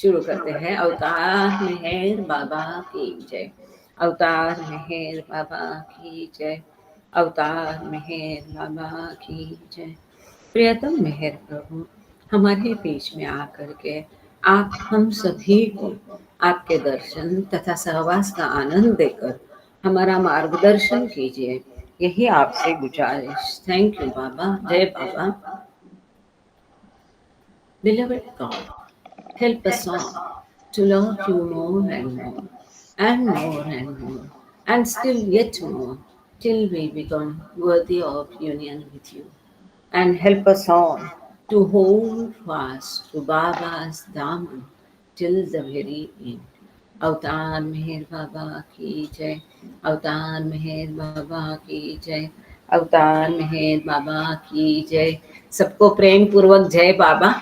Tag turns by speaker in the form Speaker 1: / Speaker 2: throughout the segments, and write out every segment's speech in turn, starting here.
Speaker 1: शुरू करते हैं। अवतार मेहर बाबा की जय, अवतार मेहर बाबा की जय, अवतार मेहर बाबा की जय। प्रियतम मेहर प्रभु, हमारे बीच में आकर के आप हम सभी को आपके दर्शन तथा सहवास का आनंद देकर हमारा मार्गदर्शन कीजिए, यही आपसे गुजारिश। थैंक यू बाबा। जय बाबा। Beloved God, help us all to love you more and more, and more and more, and still yet more, till we become worthy of union with you. And help us all to hold fast to Baba's Daman till the very end. अवतार मेहर बाबा की जय, अवतार मेहर बाबा की जय, अवतार मेहर बाबा की जय। सबको प्रेम पूर्वक जय बाबा।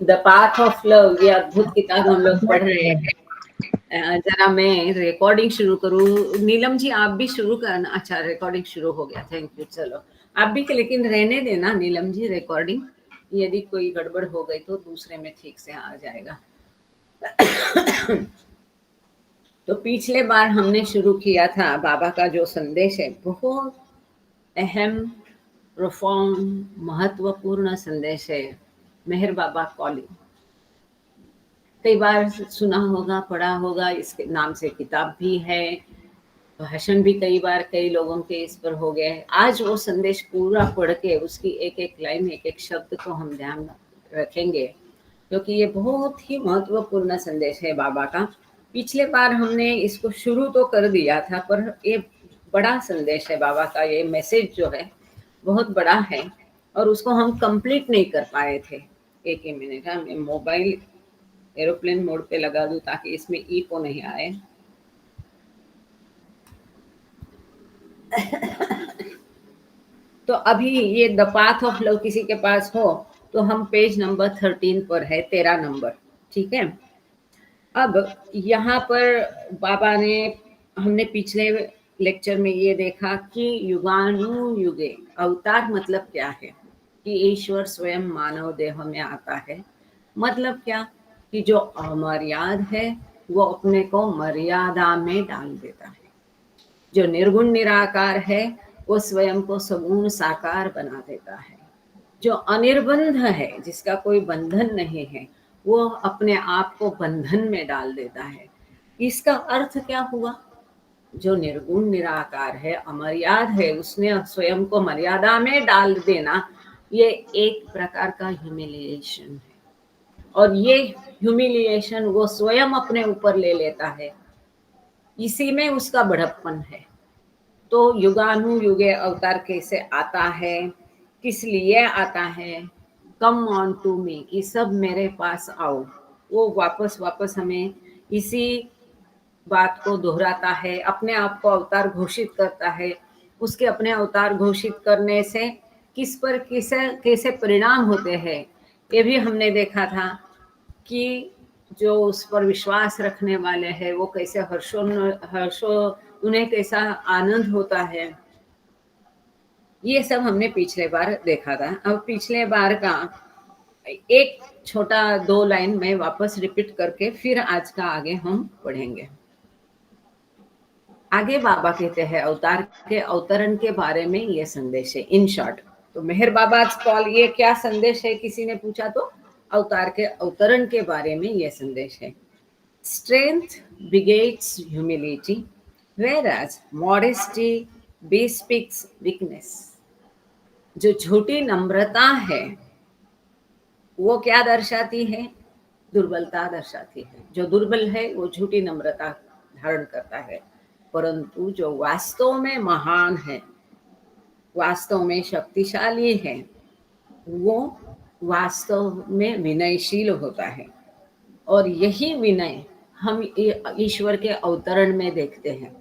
Speaker 1: द पाथ ऑफ लव, ये अद्भुत किताब हम लोग पढ़ रहे हैं। जरा मैं रिकॉर्डिंग शुरू करूँ। नीलम जी आप भी शुरू करना। अच्छा, रिकॉर्डिंग शुरू हो गया, थैंक यू। चलो आप भी, लेकिन रहने देना नीलम जी रिकॉर्डिंग, यदि कोई गड़बड़ हो गई तो दूसरे में ठीक से आ जाएगा। तो पिछले बार हमने शुरू किया था बाबा का जो संदेश है, बहुत अहम, प्रोफाउंड, महत्वपूर्ण संदेश है, मेहर बाबा कॉलिंग। कई बार सुना होगा, पढ़ा होगा, इसके नाम से किताब भी है, भाषण भी कई बार कई लोगों के इस पर हो गए। आज वो संदेश पूरा पढ़ के उसकी एक एक लाइन, एक एक शब्द को हम ध्यान रखेंगे, क्योंकि ये बहुत ही महत्वपूर्ण संदेश है बाबा का। पिछले बार हमने इसको शुरू तो कर दिया था, पर ये बड़ा संदेश है बाबा का। ये मैसेज जो है बहुत बड़ा है और उसको हम कंप्लीट नहीं कर पाए थे। एक ही मिनट, मैं मोबाइल एरोप्लेन मोड पे लगा दूं ताकि इसमें इको नहीं आए। तो अभी ये द पाथ ऑफ लव किसी के पास हो तो हम पेज नंबर 13 पर है, 13 नंबर, ठीक है। अब यहाँ पर बाबा ने, हमने पिछले लेक्चर में ये देखा कि युगानुयुगे, अवतार मतलब क्या है, कि ईश्वर स्वयं मानव देह में आता है। मतलब क्या, कि जो अमर्याद है वो अपने को मर्यादा में डाल देता है। जो निर्गुण निराकार है वो स्वयं को सगुण साकार बना देता है। जो अनिर्बंध है, जिसका कोई बंधन नहीं है, वो अपने आप को बंधन में डाल देता है। इसका अर्थ क्या हुआ? जो निर्गुण निराकार है, अमर्याद है, उसने स्वयं को मर्यादा में डाल देना, ये एक प्रकार का ह्यूमिलिएशन है। और ये ह्यूमिलिएशन वो स्वयं अपने ऊपर ले लेता है, इसी में उसका बड़प्पन है। तो युगानुयुगे अवतार कैसे आता है, किस लिए आता है? कम ऑन टू मी, कि सब मेरे पास आओ। वो वापस वापस हमें इसी बात को दोहराता है, अपने आप को अवतार घोषित करता है। उसके अपने अवतार घोषित करने से किस पर कैसे कैसे परिणाम होते हैं, ये भी हमने देखा था। कि जो उस पर विश्वास रखने वाले हैं वो कैसे हर्षो उन्हें कैसा आनंद होता है, ये सब हमने पिछले बार देखा था। अब पिछले बार का एक छोटा 2 लाइन में वापस रिपीट करके फिर आज का आगे हम पढ़ेंगे। आगे बाबा कहते हैं अवतार के अवतरण के बारे में ये संदेश है, इन शॉर्ट। तो मेहर बाबा कॉल, ये क्या संदेश है किसी ने पूछा तो अवतार के अवतरण के बारे में ये संदेश है। Strength begets humility, whereas modesty bespeaks weakness. जो झूठी नम्रता है वो क्या दर्शाती है? दुर्बलता दर्शाती है। जो दुर्बल है वो झूठी नम्रता धारण करता है। परंतु जो वास्तव में महान है, वास्तव में शक्तिशाली है, वो वास्तव में विनयशील होता है। और यही विनय हम ईश्वर के अवतरण में देखते हैं।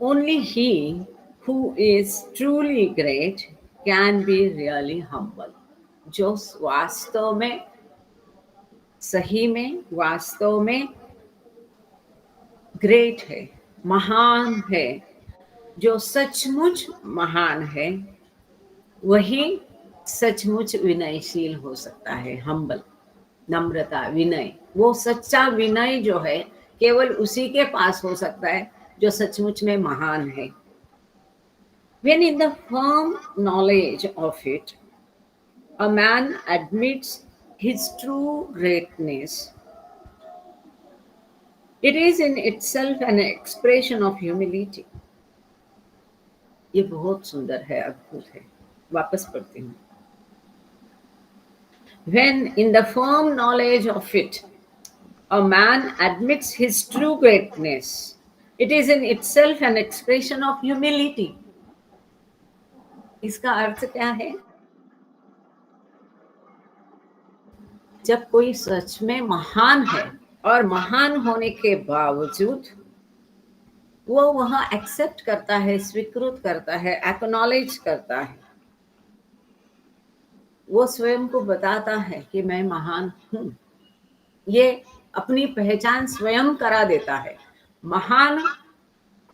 Speaker 1: Only he who is truly great can be really humble. जो वास्तव में, सही में, वास्तव में ग्रेट है, महान है, जो सचमुच महान है, वही सचमुच विनयशील हो सकता है, हम्बल। नम्रता, विनय, वो सच्चा विनय जो है केवल उसी के पास हो सकता है जो सचमुच में महान है। When in the firm knowledge of it, a man admits his true greatness. It is in itself an expression of humility. ये बहुत सुंदर है, अद्भुत है। वापस पढ़ती हूँ। When in the firm knowledge of it, a man admits his true greatness, it is in itself an expression of humility. इसका अर्थ क्या है? जब कोई सच में महान है और महान होने के बावजूद वो वह एक्सेप्ट करता है, स्वीकृत करता है, एक्नॉलेज करता है, वो स्वयं को बताता है कि मैं महान हूं, ये अपनी पहचान स्वयं करा देता है। महान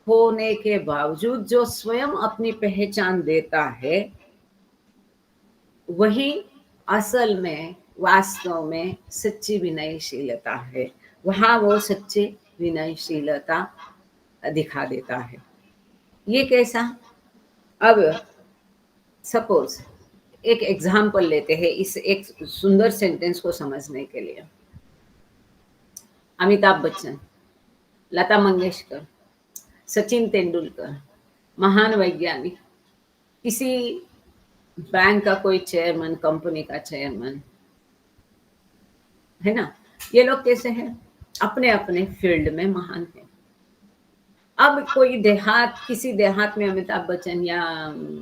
Speaker 1: होने के बावजूद जो स्वयं अपनी पहचान देता है, वही असल में वास्तव में सच्ची विनयशीलता है। वहां वो सच्ची विनयशीलता दिखा देता है। ये कैसा? अब सपोज एक एग्जाम्पल लेते हैं इस एक सुंदर सेंटेंस को समझने के लिए। अमिताभ बच्चन, लता मंगेशकर, सचिन तेंदुलकर, महान वैज्ञानिक, किसी बैंक का कोई चेयरमैन, कंपनी का चेयरमैन, है ना? ये लोग कैसे हैं? अपने अपने फील्ड में महान हैं। अब कोई किसी देहात में अमिताभ बच्चन या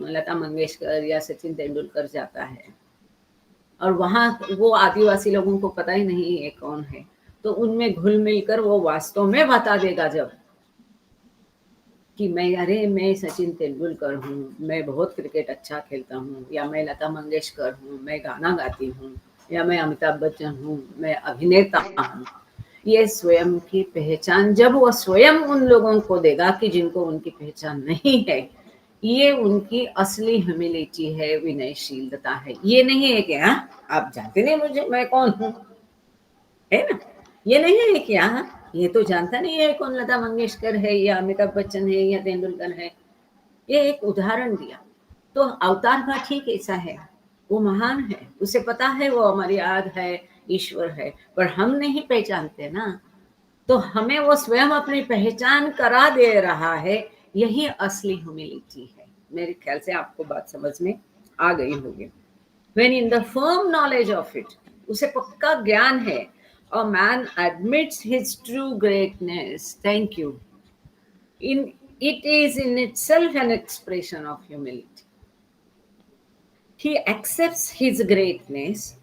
Speaker 1: लता मंगेशकर या सचिन तेंदुलकर जाता है और वहां वो आदिवासी लोगों को पता ही नहीं ये कौन है, तो उनमें घुल मिलकर वो वास्तव में बता देगा जब कि मैं सचिन तेंदुलकर हूँ, मैं बहुत क्रिकेट अच्छा खेलता हूँ, या मैं लता मंगेशकर हूँ, मैं गाना गाती हूँ, या मैं अमिताभ बच्चन हूँ, मैं अभिनेता हूँ। ये स्वयं की पहचान जब वो स्वयं उन लोगों को देगा कि जिनको उनकी पहचान नहीं है, ये उनकी असली ह्यूमिलिटी है, विनयशीलता है। ये नहीं है कि आप जानते नहीं मुझे, मैं कौन हूँ, है ना? ये नहीं है कि ये तो जानता नहीं है कौन लता मंगेशकर है या अमिताभ बच्चन है या तेंदुलकर है। ये एक उदाहरण दिया। तो अवतार का ठीक ऐसा है, वो महान है, उसे पता है वो हमारी आद है, ईश्वर है, पर हम नहीं पहचानते ना, तो हमें वो स्वयं अपनी पहचान करा दे रहा है। यही असली ह्यूमिलिटी है। मेरे ख्याल से आपको बात समझ में आ गई होगी। When in the firm knowledge of it, उसे पक्का ज्ञान है, a man admits his true greatness. Thank you. It is in itself an expression of humility. He accepts his greatness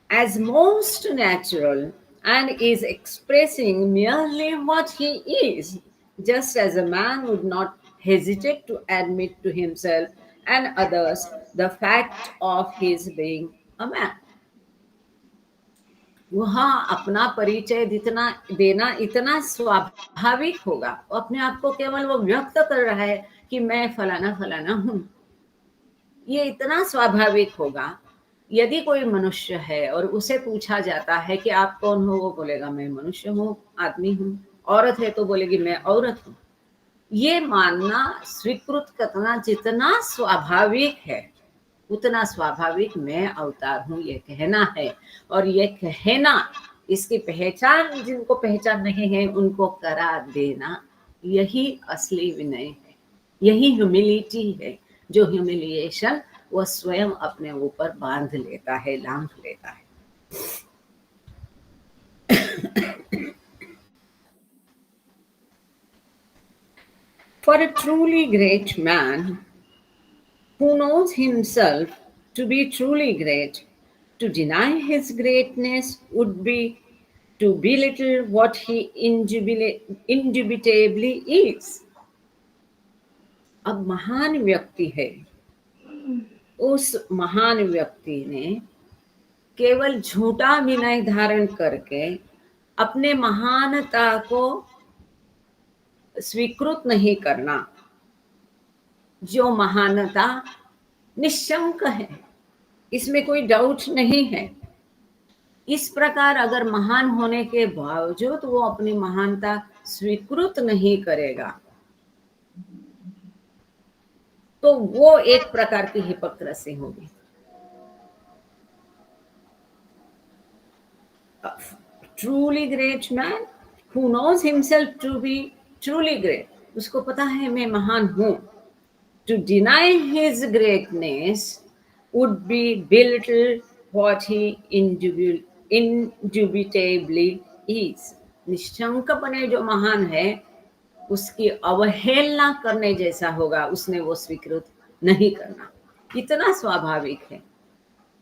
Speaker 1: as most natural and is expressing merely what he is, just as a man would not hesitate to admit to himself and others the fact of his being a man. वहाँ अपना परिचय देना इतना स्वाभाविक होगा, अपने आप को केवल वो व्यक्त कर रहा है कि मैं फलाना फलाना हूँ, ये इतना स्वाभाविक होगा। यदि कोई मनुष्य है और उसे पूछा जाता है कि आप कौन हो, वो बोलेगा मैं मनुष्य हूँ, आदमी हूँ। औरत है तो बोलेगी मैं औरत हूँ। ये मानना, स्वीकृत करना जितना स्वाभाविक है, उतना स्वाभाविक मैं अवतार हूँ ये कहना है। और ये कहना, इसकी पहचान जिनको पहचान नहीं है उनको करा देना, यही असली विनय है, यही ह्यूमिलिटी है। जो ह्यूमिलिएशन वो स्वयं अपने ऊपर बांध लेता है, लांघ लेता है। For a truly great man who knows himself to be truly great, to deny his greatness would be to belittle what he indubitably is. अब महान व्यक्ति है, उस महान व्यक्ति ने केवल झूठा विनय धारण करके अपने महानता को स्वीकृत नहीं करना। जो महानता निशंक है, इसमें कोई डाउट नहीं है, इस प्रकार अगर महान होने के बावजूद वो अपनी महानता स्वीकृत नहीं करेगा, तो वो एक प्रकार की हिपोक्रेसी होगी। A truly great man who knows himself to be truly great, उसको पता है मैं महान हूं, to deny his greatness would be belittle what he indubitably is। निशंकपने जो महान है उसकी अवहेलना करने जैसा होगा, उसने वो स्वीकृत नहीं करना। कितना स्वाभाविक है।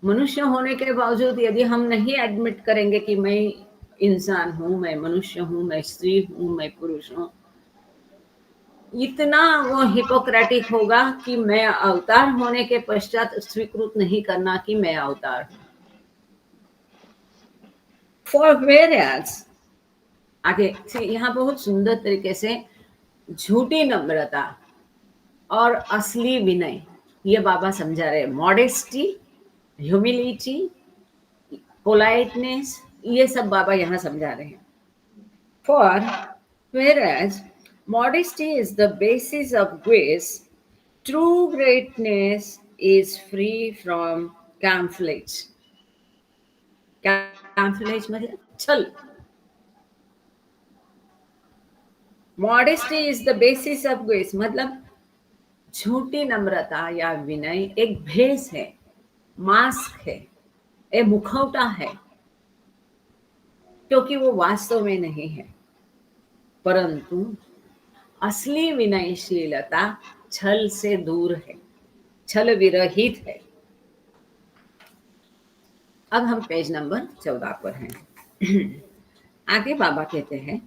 Speaker 1: मनुष्य होने के बावजूद यदि हम नहीं एडमिट करेंगे कि मैं इंसान हूं, मैं मनुष्य हूं, मैं स्त्री हूं, मैं पुरुष हूं, इतना वो हिपोक्रेटिक होगा कि मैं अवतार होने के पश्चात स्वीकृत नहीं करना कि मैं अवतार हूं। फॉर whereas आगे यहाँ बहुत सुंदर तरीके से झूठी नम्रता और असली विनय ये बाबा समझा रहे। मॉडेस्टी, ह्यूमिलिटी, पोलाइटनेस, ये सब बाबा यहाँ समझा रहे हैं। For whereas modesty is the basis of grace, true greatness is free from camouflage। camouflage मतलब छल। Modesty is the basis of grace मतलब झूठी नम्रता या विनय एक भेष है, मास्क है, एक मुखौटा है, क्योंकि वो वास्तव में नहीं है। परंतु असली विनयशीलता छल से दूर है, छल विरहित है। अब हम पेज नंबर 14 पर हैं। आगे बाबा कहते हैं,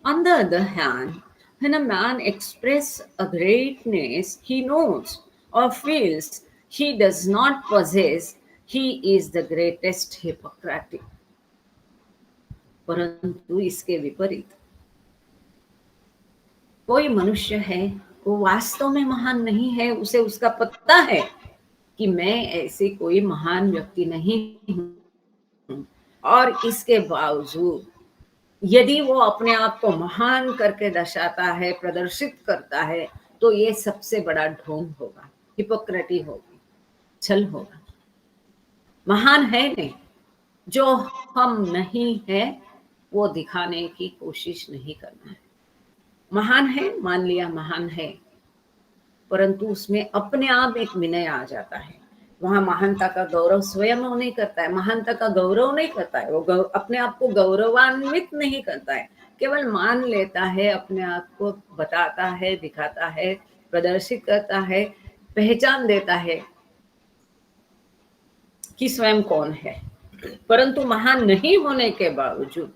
Speaker 1: On the other hand, when a man expresses a greatness he knows or feels he does not possess, he is the greatest hypocrite। परंतु इसके विपरीत कोई मनुष्य है, वो वास्तव में महान नहीं है, उसे उसका पता है कि मैं ऐसी कोई महान व्यक्ति नहीं हूं, और इसके बावजूद यदि वो अपने आप को महान करके दर्शाता है, प्रदर्शित करता है, तो ये सबसे बड़ा ढोंग होगा, हिपोक्रेसी होगी, छल होगा। महान है नहीं, जो हम नहीं है वो दिखाने की कोशिश नहीं करना है। महान है, मान लिया महान है, परंतु उसमें अपने आप एक विनय आ जाता है। वहां महानता का गौरव स्वयं वो नहीं करता है, महानता का गौरव नहीं करता है, वो अपने आप को गौरवान्वित नहीं करता है, केवल मान लेता है, अपने आप को बताता है, दिखाता है, प्रदर्शित करता है, पहचान देता है कि स्वयं कौन है। परंतु महान नहीं होने के बावजूद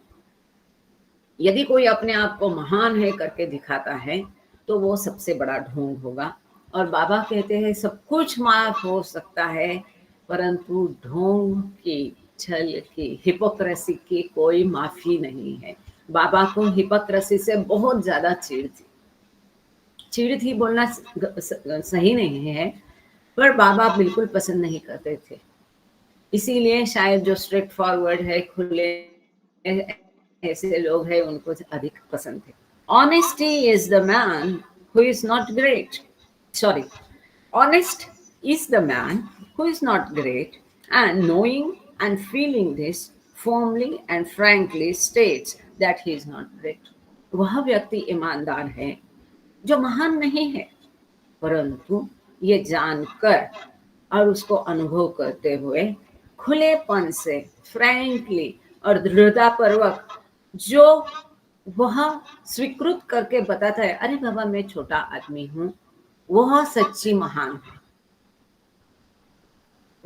Speaker 1: यदि कोई अपने आप को महान है करके दिखाता है, तो वो सबसे बड़ा ढोंग होगा। और बाबा कहते हैं सब कुछ माफ हो सकता है, परंतु ढोंग की, छल की, हिपोक्रेसी की कोई माफी नहीं है। बाबा को हिपोक्रेसी से बहुत ज्यादा चिढ़ थी बोलना सही नहीं है, पर बाबा बिल्कुल पसंद नहीं करते थे। इसीलिए शायद जो स्ट्रेट फॉरवर्ड है, खुले ऐसे लोग हैं, उनको अधिक पसंद है। Honesty is the man who is not great. Sorry. Honest is the man who is not great, and knowing and feeling this firmly and frankly states that he is not great। वह व्यक्ति ईमानदार है जो महान नहीं है, परंतु ये जानकर और उसको अनुभव करते हुए खुलेपन से, फ्रैंकली और दृढ़तापूर्वक जो वह स्वीकृत करके बताता है, अरे बाबा मैं छोटा आदमी हूं, वह सच्ची महान है।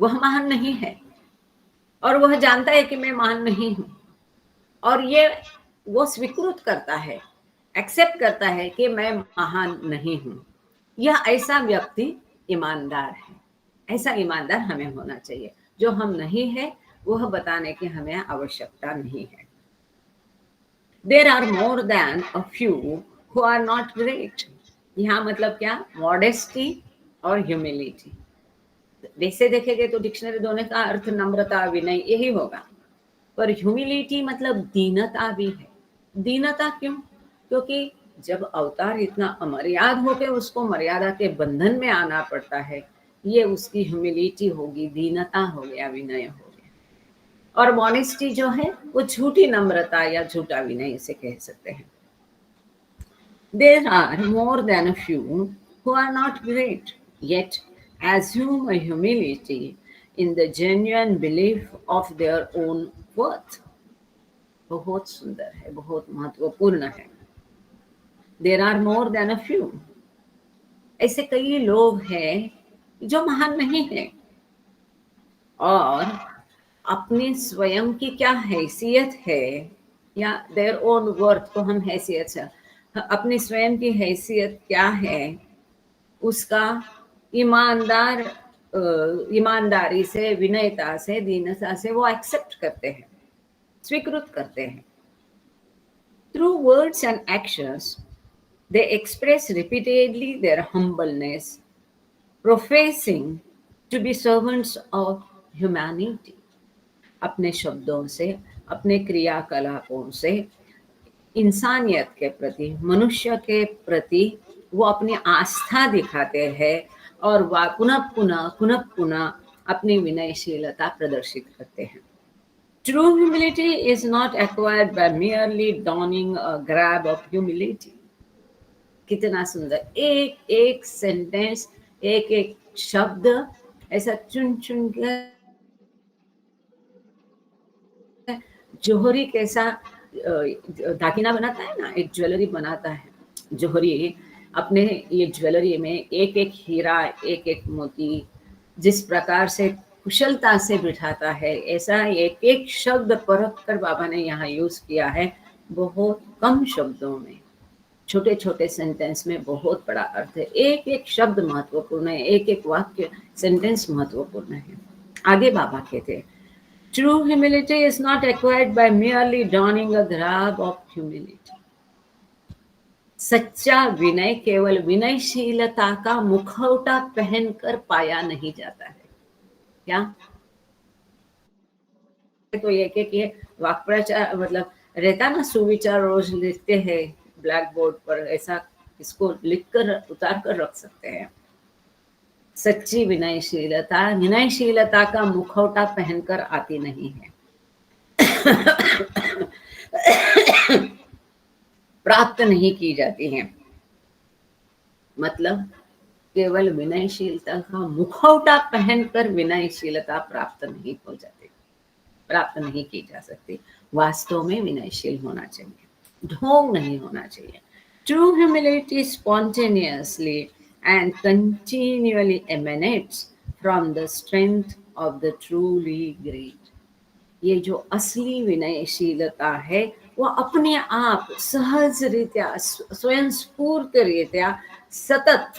Speaker 1: वह महान नहीं है और वह जानता है कि मैं महान नहीं हूं, और ये वो स्वीकृत करता है, एक्सेप्ट करता है कि मैं महान नहीं हूं। यह ऐसा व्यक्ति ईमानदार है। ऐसा ईमानदार हमें होना चाहिए। जो हम नहीं है वह बताने की हमें आवश्यकता नहीं है। There are more than a few who are not great। यहाँ मतलब क्या? मॉडेस्टी और ह्यूमिलिटी। वैसे देखेंगे तो डिक्शनरी दोनों का अर्थ नम्रता, विनय यही होगा, पर ह्यूमिलिटी मतलब दीनता भी है। दीनता क्यों? क्योंकि जब अवतार इतना अमर्याद होके उसको मर्यादा के बंधन में आना पड़ता है, ये उसकी ह्यूमिलिटी होगी, दीनता हो गया, विनय हो गया। और मॉनेस्टी जो है वो झूठी नम्रता या झूठा विनय इसे कह सकते हैं। There are more than a few who are not great, yet assume a humility in the genuine belief of their own worth. बहुत सुंदर है, बहुत महत्वपूर्ण है। There are more than a few. ऐसे कई लोग हैं जो महान नहीं हैं और अपने स्वयं की क्या हैसियत है या देयर ओन वर्थ को हम हैसियत से, अपनी स्वयं की हैसियत क्या है उसका ईमानदारी से, विनयता से, दीनता से वो एक्सेप्ट करते हैं, स्वीकृत करते हैं। Through words and actions they express repeatedly their humbleness, professing to be servants of humanity. अपने शब्दों से, अपने क्रियाकलापों से इंसानियत के प्रति, मनुष्य के प्रति वो अपनी आस्था दिखाते हैं और वह पुनः अपनी विनयशीलता प्रदर्शित करते हैं। True humility is not acquired by merely donning a grab of humility. कितना सुंदर, एक एक सेंटेंस, एक एक शब्द ऐसा चुन चुन के जोहरी कैसा दागिना बनाता है ना, एक ज्वेलरी बनाता है जोहरी, अपने ये ज्वेलरी में एक एक हीरा, एक एक मोती जिस प्रकार से कुशलता से बिठाता है, ऐसा एक एक शब्द परख कर बाबा ने यहाँ यूज किया है। बहुत कम शब्दों में, छोटे छोटे सेंटेंस में बहुत बड़ा अर्थ है। एक एक शब्द महत्वपूर्ण है, एक एक वाक्य, सेंटेंस महत्वपूर्ण है। आगे बाबा कहते हैं, True humility is not acquired by merely donning a garb of humility. सच्चा विनय केवल विनयशीलता का मुखौटा पहनकर पाया नहीं जाता है। क्या? तो ये वाक्प्रचार मतलब रहता ना, सुविचार रोज लिखते हैं ब्लैक बोर्ड पर, ऐसा इसको लिखकर उतार कर रख सकते हैं। सच्ची विनयशीलता का मुखौटा पहनकर आती नहीं है। प्राप्त नहीं की जाती हैं। मतलब केवल विनयशीलता का मुखौटा पहनकर विनयशीलता प्राप्त नहीं हो जाती, प्राप्त नहीं की जा सकती। वास्तव में विनयशील होना चाहिए, ढोंग नहीं होना चाहिए। True humility spontaneously and continually emanates from the strength of the truly great. ये जो असली विनयशीलता है वो अपने आप सहज रीत्या, स्वयं स्फूर्त रीत्या सतत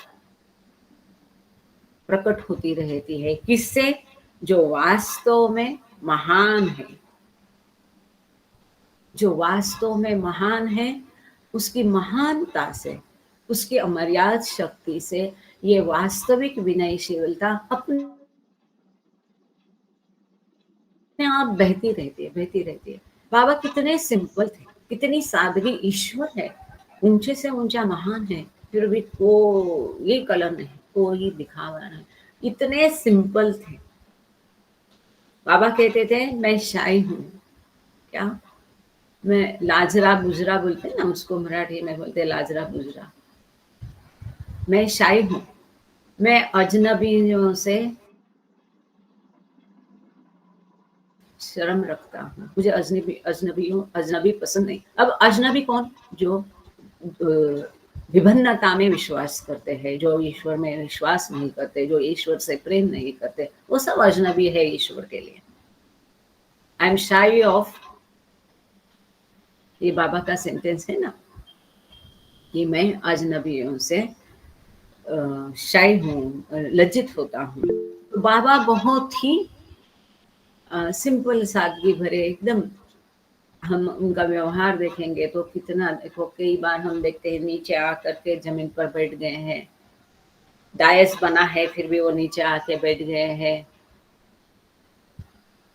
Speaker 1: प्रकट होती रहती है। किससे? जो वास्तव में महान है, जो वास्तव में महान है, उसकी महानता से, उसकी अमर्याद शक्ति से ये वास्तविक विनयशीलता अपने आप बहती रहती है, बहती रहती है। बाबा कितने सिंपल थे, कितनी सादगी, ईश्वर है, ऊंचे से ऊंचा महान है, फिर भी कोई कलर नहीं, कोई दिखावा नहीं, इतने सिंपल थे। बाबा कहते थे मैं शाही हूँ, क्या? मैं लाजरा बुजरा बोलते हैं ना, उसको मराठी में बोलते हैं लाजरा बुजरा। मैं शाही हूँ, मैं अजनबियों से शर्म रखता हूँ, मुझे अजनबी पसंद नहीं। अब अजनबी कौन? जो विभिन्नता में विश्वास करते हैं, जो ईश्वर में विश्वास नहीं करते, जो ईश्वर से प्रेम नहीं करते, वो सब अजनबी है ईश्वर के लिए। आई एम शाई ऑफ, ये बाबा का सेंटेंस है ना कि मैं अजनबियों से शाई हूँ, लज्जित होता हूँ। तो बाबा बहुत ही सिंपल, सादगी भरे एकदम। हम उनका व्यवहार देखेंगे तो कितना, देखो कई बार हम देखते हैं नीचे आकर के जमीन पर बैठ गए हैं, डायस बना है फिर भी वो नीचे आके बैठ गए हैं।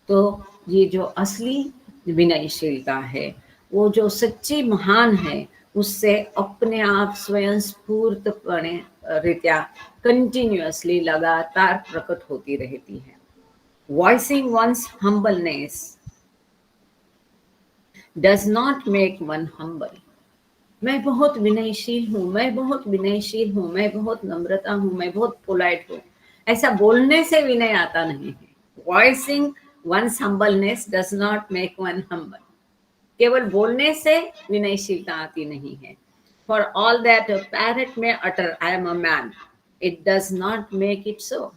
Speaker 1: तो ये जो असली विनयशीलता है। वो जो सच्ची महान है, उससे अपने आप स्वयं स्फूर्तपणे रीत्या कंटिन्यूअसली लगातार प्रकट होती रहती है। Voicing once humbleness does not make one humble. मैं बहुत विनयशील हूँ, मैं बहुत विनयशील हूँ, मैं बहुत नम्रता हूँ, मैं बहुत पोलाइट हूँ, ऐसा बोलने से विनय आता नहीं है। Voicing once humbleness does not make one humble. केवल बोलने से विनयशीलता आती नहीं है। For all that a parrot may utter I am a man, it does not make it so.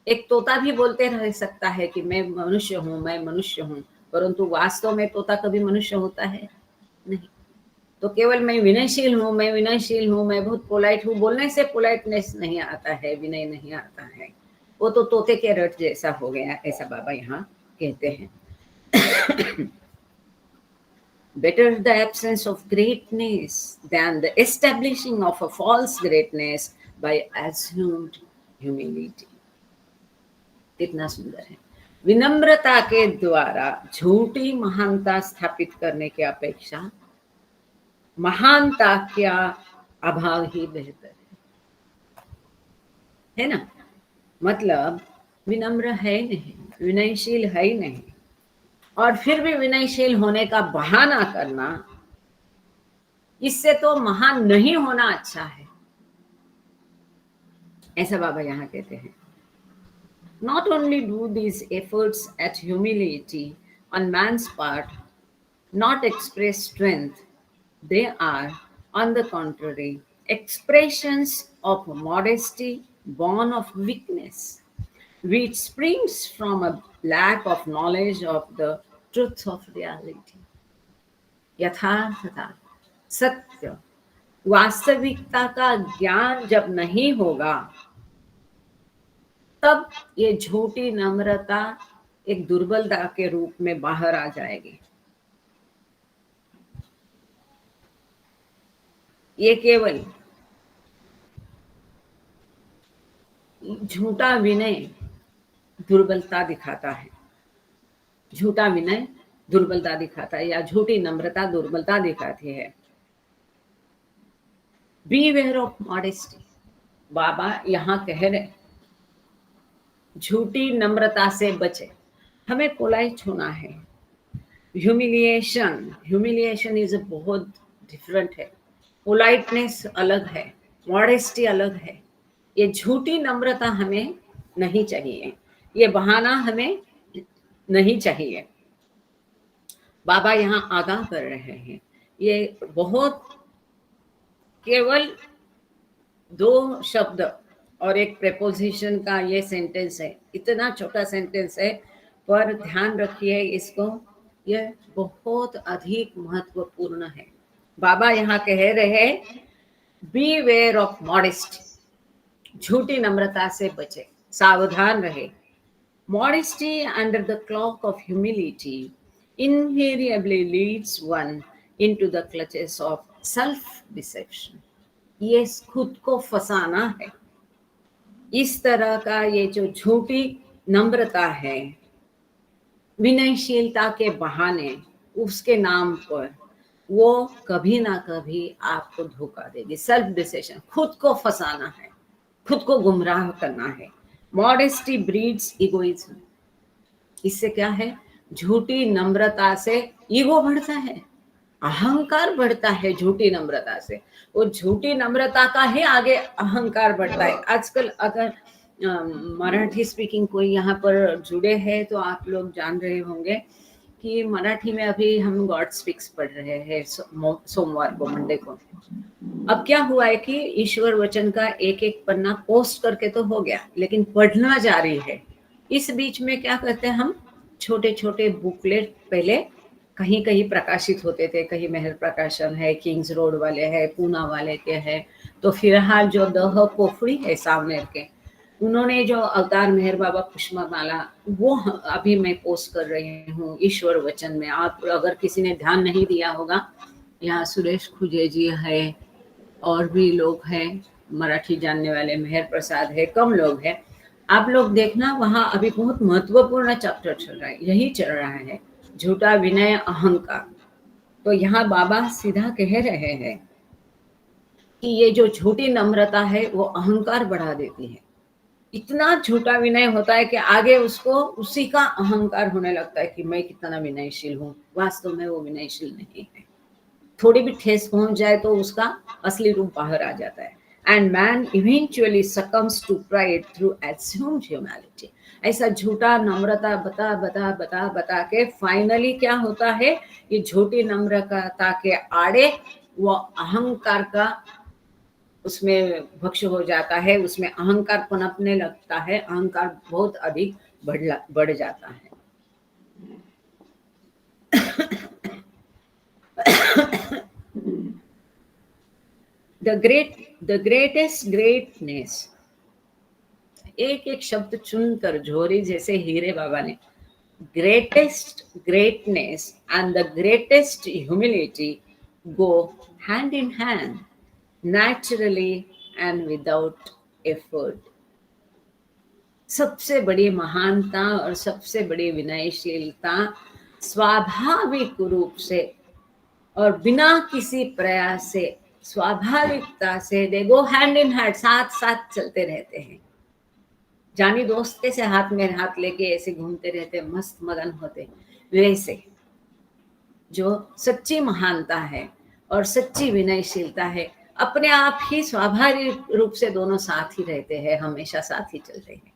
Speaker 1: एक तोता भी बोलते रह सकता है कि मैं मनुष्य हूँ, मैं मनुष्य हूँ, परंतु वास्तव में तोता कभी मनुष्य होता है नहीं। तो केवल मैं विनयशील हूँ, मैं विनयशील हूँ, मैं बहुत पोलाइट हूँ, बोलने से पोलाइटनेस नहीं आता है, विनय नहीं आता है। वो तो तोते के रट जैसा हो गया, ऐसा बाबा यहाँ कहते हैं। Better the absence of greatness than the establishing of a false greatness by assumed humility. कितना सुंदर है। विनम्रता के द्वारा झूठी महानता स्थापित करने की अपेक्षा महानता का अभाव ही बेहतर है ना। मतलब विनम्र है नहीं, विनयशील है ही नहीं, और फिर भी विनयशील होने का बहाना करना, इससे तो महान नहीं होना अच्छा है, ऐसा बाबा यहाँ कहते हैं। Not only do these efforts at humility on man's part not express strength, they are, on the contrary, expressions of modesty born of weakness, which springs from a lack of knowledge of the truth of reality. यथार्थता, सत्य, वास्तविकता का ज्ञान जब नहीं होगा, तब ये झूठी नम्रता एक दुर्बलता के रूप में बाहर आ जाएगी। ये केवल झूठा विनय दुर्बलता दिखाता है, झूठा विनय दुर्बलता दिखाता है, या झूठी नम्रता दुर्बलता दिखाती है। बीवेयर ऑफ मॉडेस्टी, बाबा यहाँ कह रहे झूठी नम्रता से बचे, हमें पोलाइट होना है। ह्यूमिलिएशन इज बहुत डिफरेंट है, पोलाइटनेस अलग है, मॉडेस्टी अलग है। ये झूठी नम्रता हमें नहीं चाहिए, ये बहाना हमें नहीं चाहिए। बाबा यहाँ आगाह कर रहे हैं, ये बहुत केवल 2 शब्द और एक प्रेपोजिशन का ये सेंटेंस है, इतना छोटा सेंटेंस है, पर ध्यान रखिए इसको, ये बहुत अधिक महत्वपूर्ण है। बाबा यहाँ कह रहे बीवेयर ऑफ मॉडेस्टी, झूठी नम्रता से बचे, सावधान रहे। Modesty under the clock of humility invariably leads one into the clutches of self deception. ये खुद को फंसाना है। इस तरह का ये जो झूठी नम्रता है, विनयशीलता के बहाने, उसके नाम पर, वो कभी ना कभी आपको धोखा देगी। सेल्फ डिसेशन, खुद को फंसाना है, खुद को गुमराह करना है। मॉडेस्टी ब्रीड्स इगोइज्म, इससे क्या है, झूठी नम्रता से ईगो बढ़ता है, अहंकार बढ़ता है। झूठी नम्रता से, वो झूठी नम्रता का ही आगे अहंकार बढ़ता है। आजकल अगर मराठी स्पीकिंग कोई यहाँ पर जुड़े हैं तो आप लोग जान रहे होंगे कि मराठी में अभी हम गॉड स्पीक्स पढ़ रहे हैं सोमवार को, मंडे को। अब क्या हुआ है कि ईश्वर वचन का एक एक पन्ना पोस्ट करके तो हो गया, लेकिन पढ़ना जारी है। इस बीच में क्या करते हैं हम, छोटे छोटे बुकलेट पहले कहीं कहीं प्रकाशित होते थे, कहीं मेहर प्रकाशन है, किंग्स रोड वाले है, पूना वाले के है। तो फिलहाल जो दह पोफड़ी है सावनेर के, उन्होंने जो अवतार मेहर बाबा पुष्पमाला, वो अभी मैं पोस्ट कर रही हूँ ईश्वर वचन में। आप अगर किसी ने ध्यान नहीं दिया होगा, यहाँ सुरेश खुजे जी है और भी लोग हैं मराठी जानने वाले, मेहर प्रसाद है, कम लोग हैं। आप लोग देखना, वहाँ अभी बहुत महत्वपूर्ण चैप्टर चल रहा है, यही चल रहा है। झूठा विनय अहंकार। तो यहाँ बाबा सीधा कह रहे हैं कि ये जो झूठी नम्रता है वो अहंकार बढ़ा देती है। इतना झूठा विनय होता है कि आगे उसको उसी का अहंकार होने लगता है कि मैं कितना विनयशील हूँ, वास्तव में वो विनयशील नहीं है। थोड़ी भी ठेस पहुंच जाए तो उसका असली रूप बाहर आ जाता है। And man eventually succumbs to pride through assumed humanity. ऐसा झूठा नम्रता बता बता बता बता के फाइनली क्या होता है, ये झूठी नम्रता के आड़े वो अहंकार का उसमें भक्ष हो जाता है, उसमें अहंकार पनपने लगता है, अहंकार बहुत अधिक बढ़ जाता है। द ग्रेटेस्ट ग्रेटनेस, एक एक शब्द चुनकर झोरी जैसे हीरे बाबा ने, greatest greatness and the greatest humility go hand in hand, naturally and without effort। सबसे बड़ी महानता और सबसे बड़ी विनयशीलता स्वाभाविक रूप से और बिना किसी प्रयास से, स्वाभाविकता से दे गो हैंड इन हैंड, साथ साथ चलते रहते हैं। जानी दोस्त कैसे हाथ में हाथ लेके ऐसे घूमते रहते, मस्त मगन होते, वैसे जो सच्ची महानता है और सच्ची विनयशीलता है, अपने आप ही स्वाभाविक रूप से दोनों साथ ही रहते हैं, हमेशा साथ ही चलते हैं।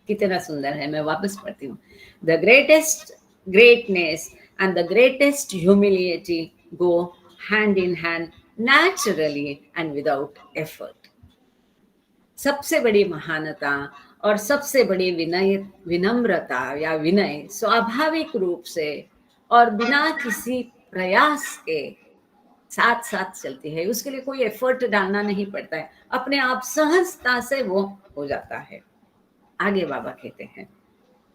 Speaker 1: कितना सुंदर है। मैं वापस पढ़ती हूँ। The greatest greatness and the greatest humility go hand in hand, naturally and without effort. सबसे बड़ी महानता और सबसे बड़ी विनम्रता या विनय स्वाभाविक रूप से और बिना किसी प्रयास के साथ साथ चलती है। उसके लिए कोई एफर्ट डालना नहीं पड़ता है, अपने आप सहजता से वो हो जाता है। आगे बाबा कहते हैं,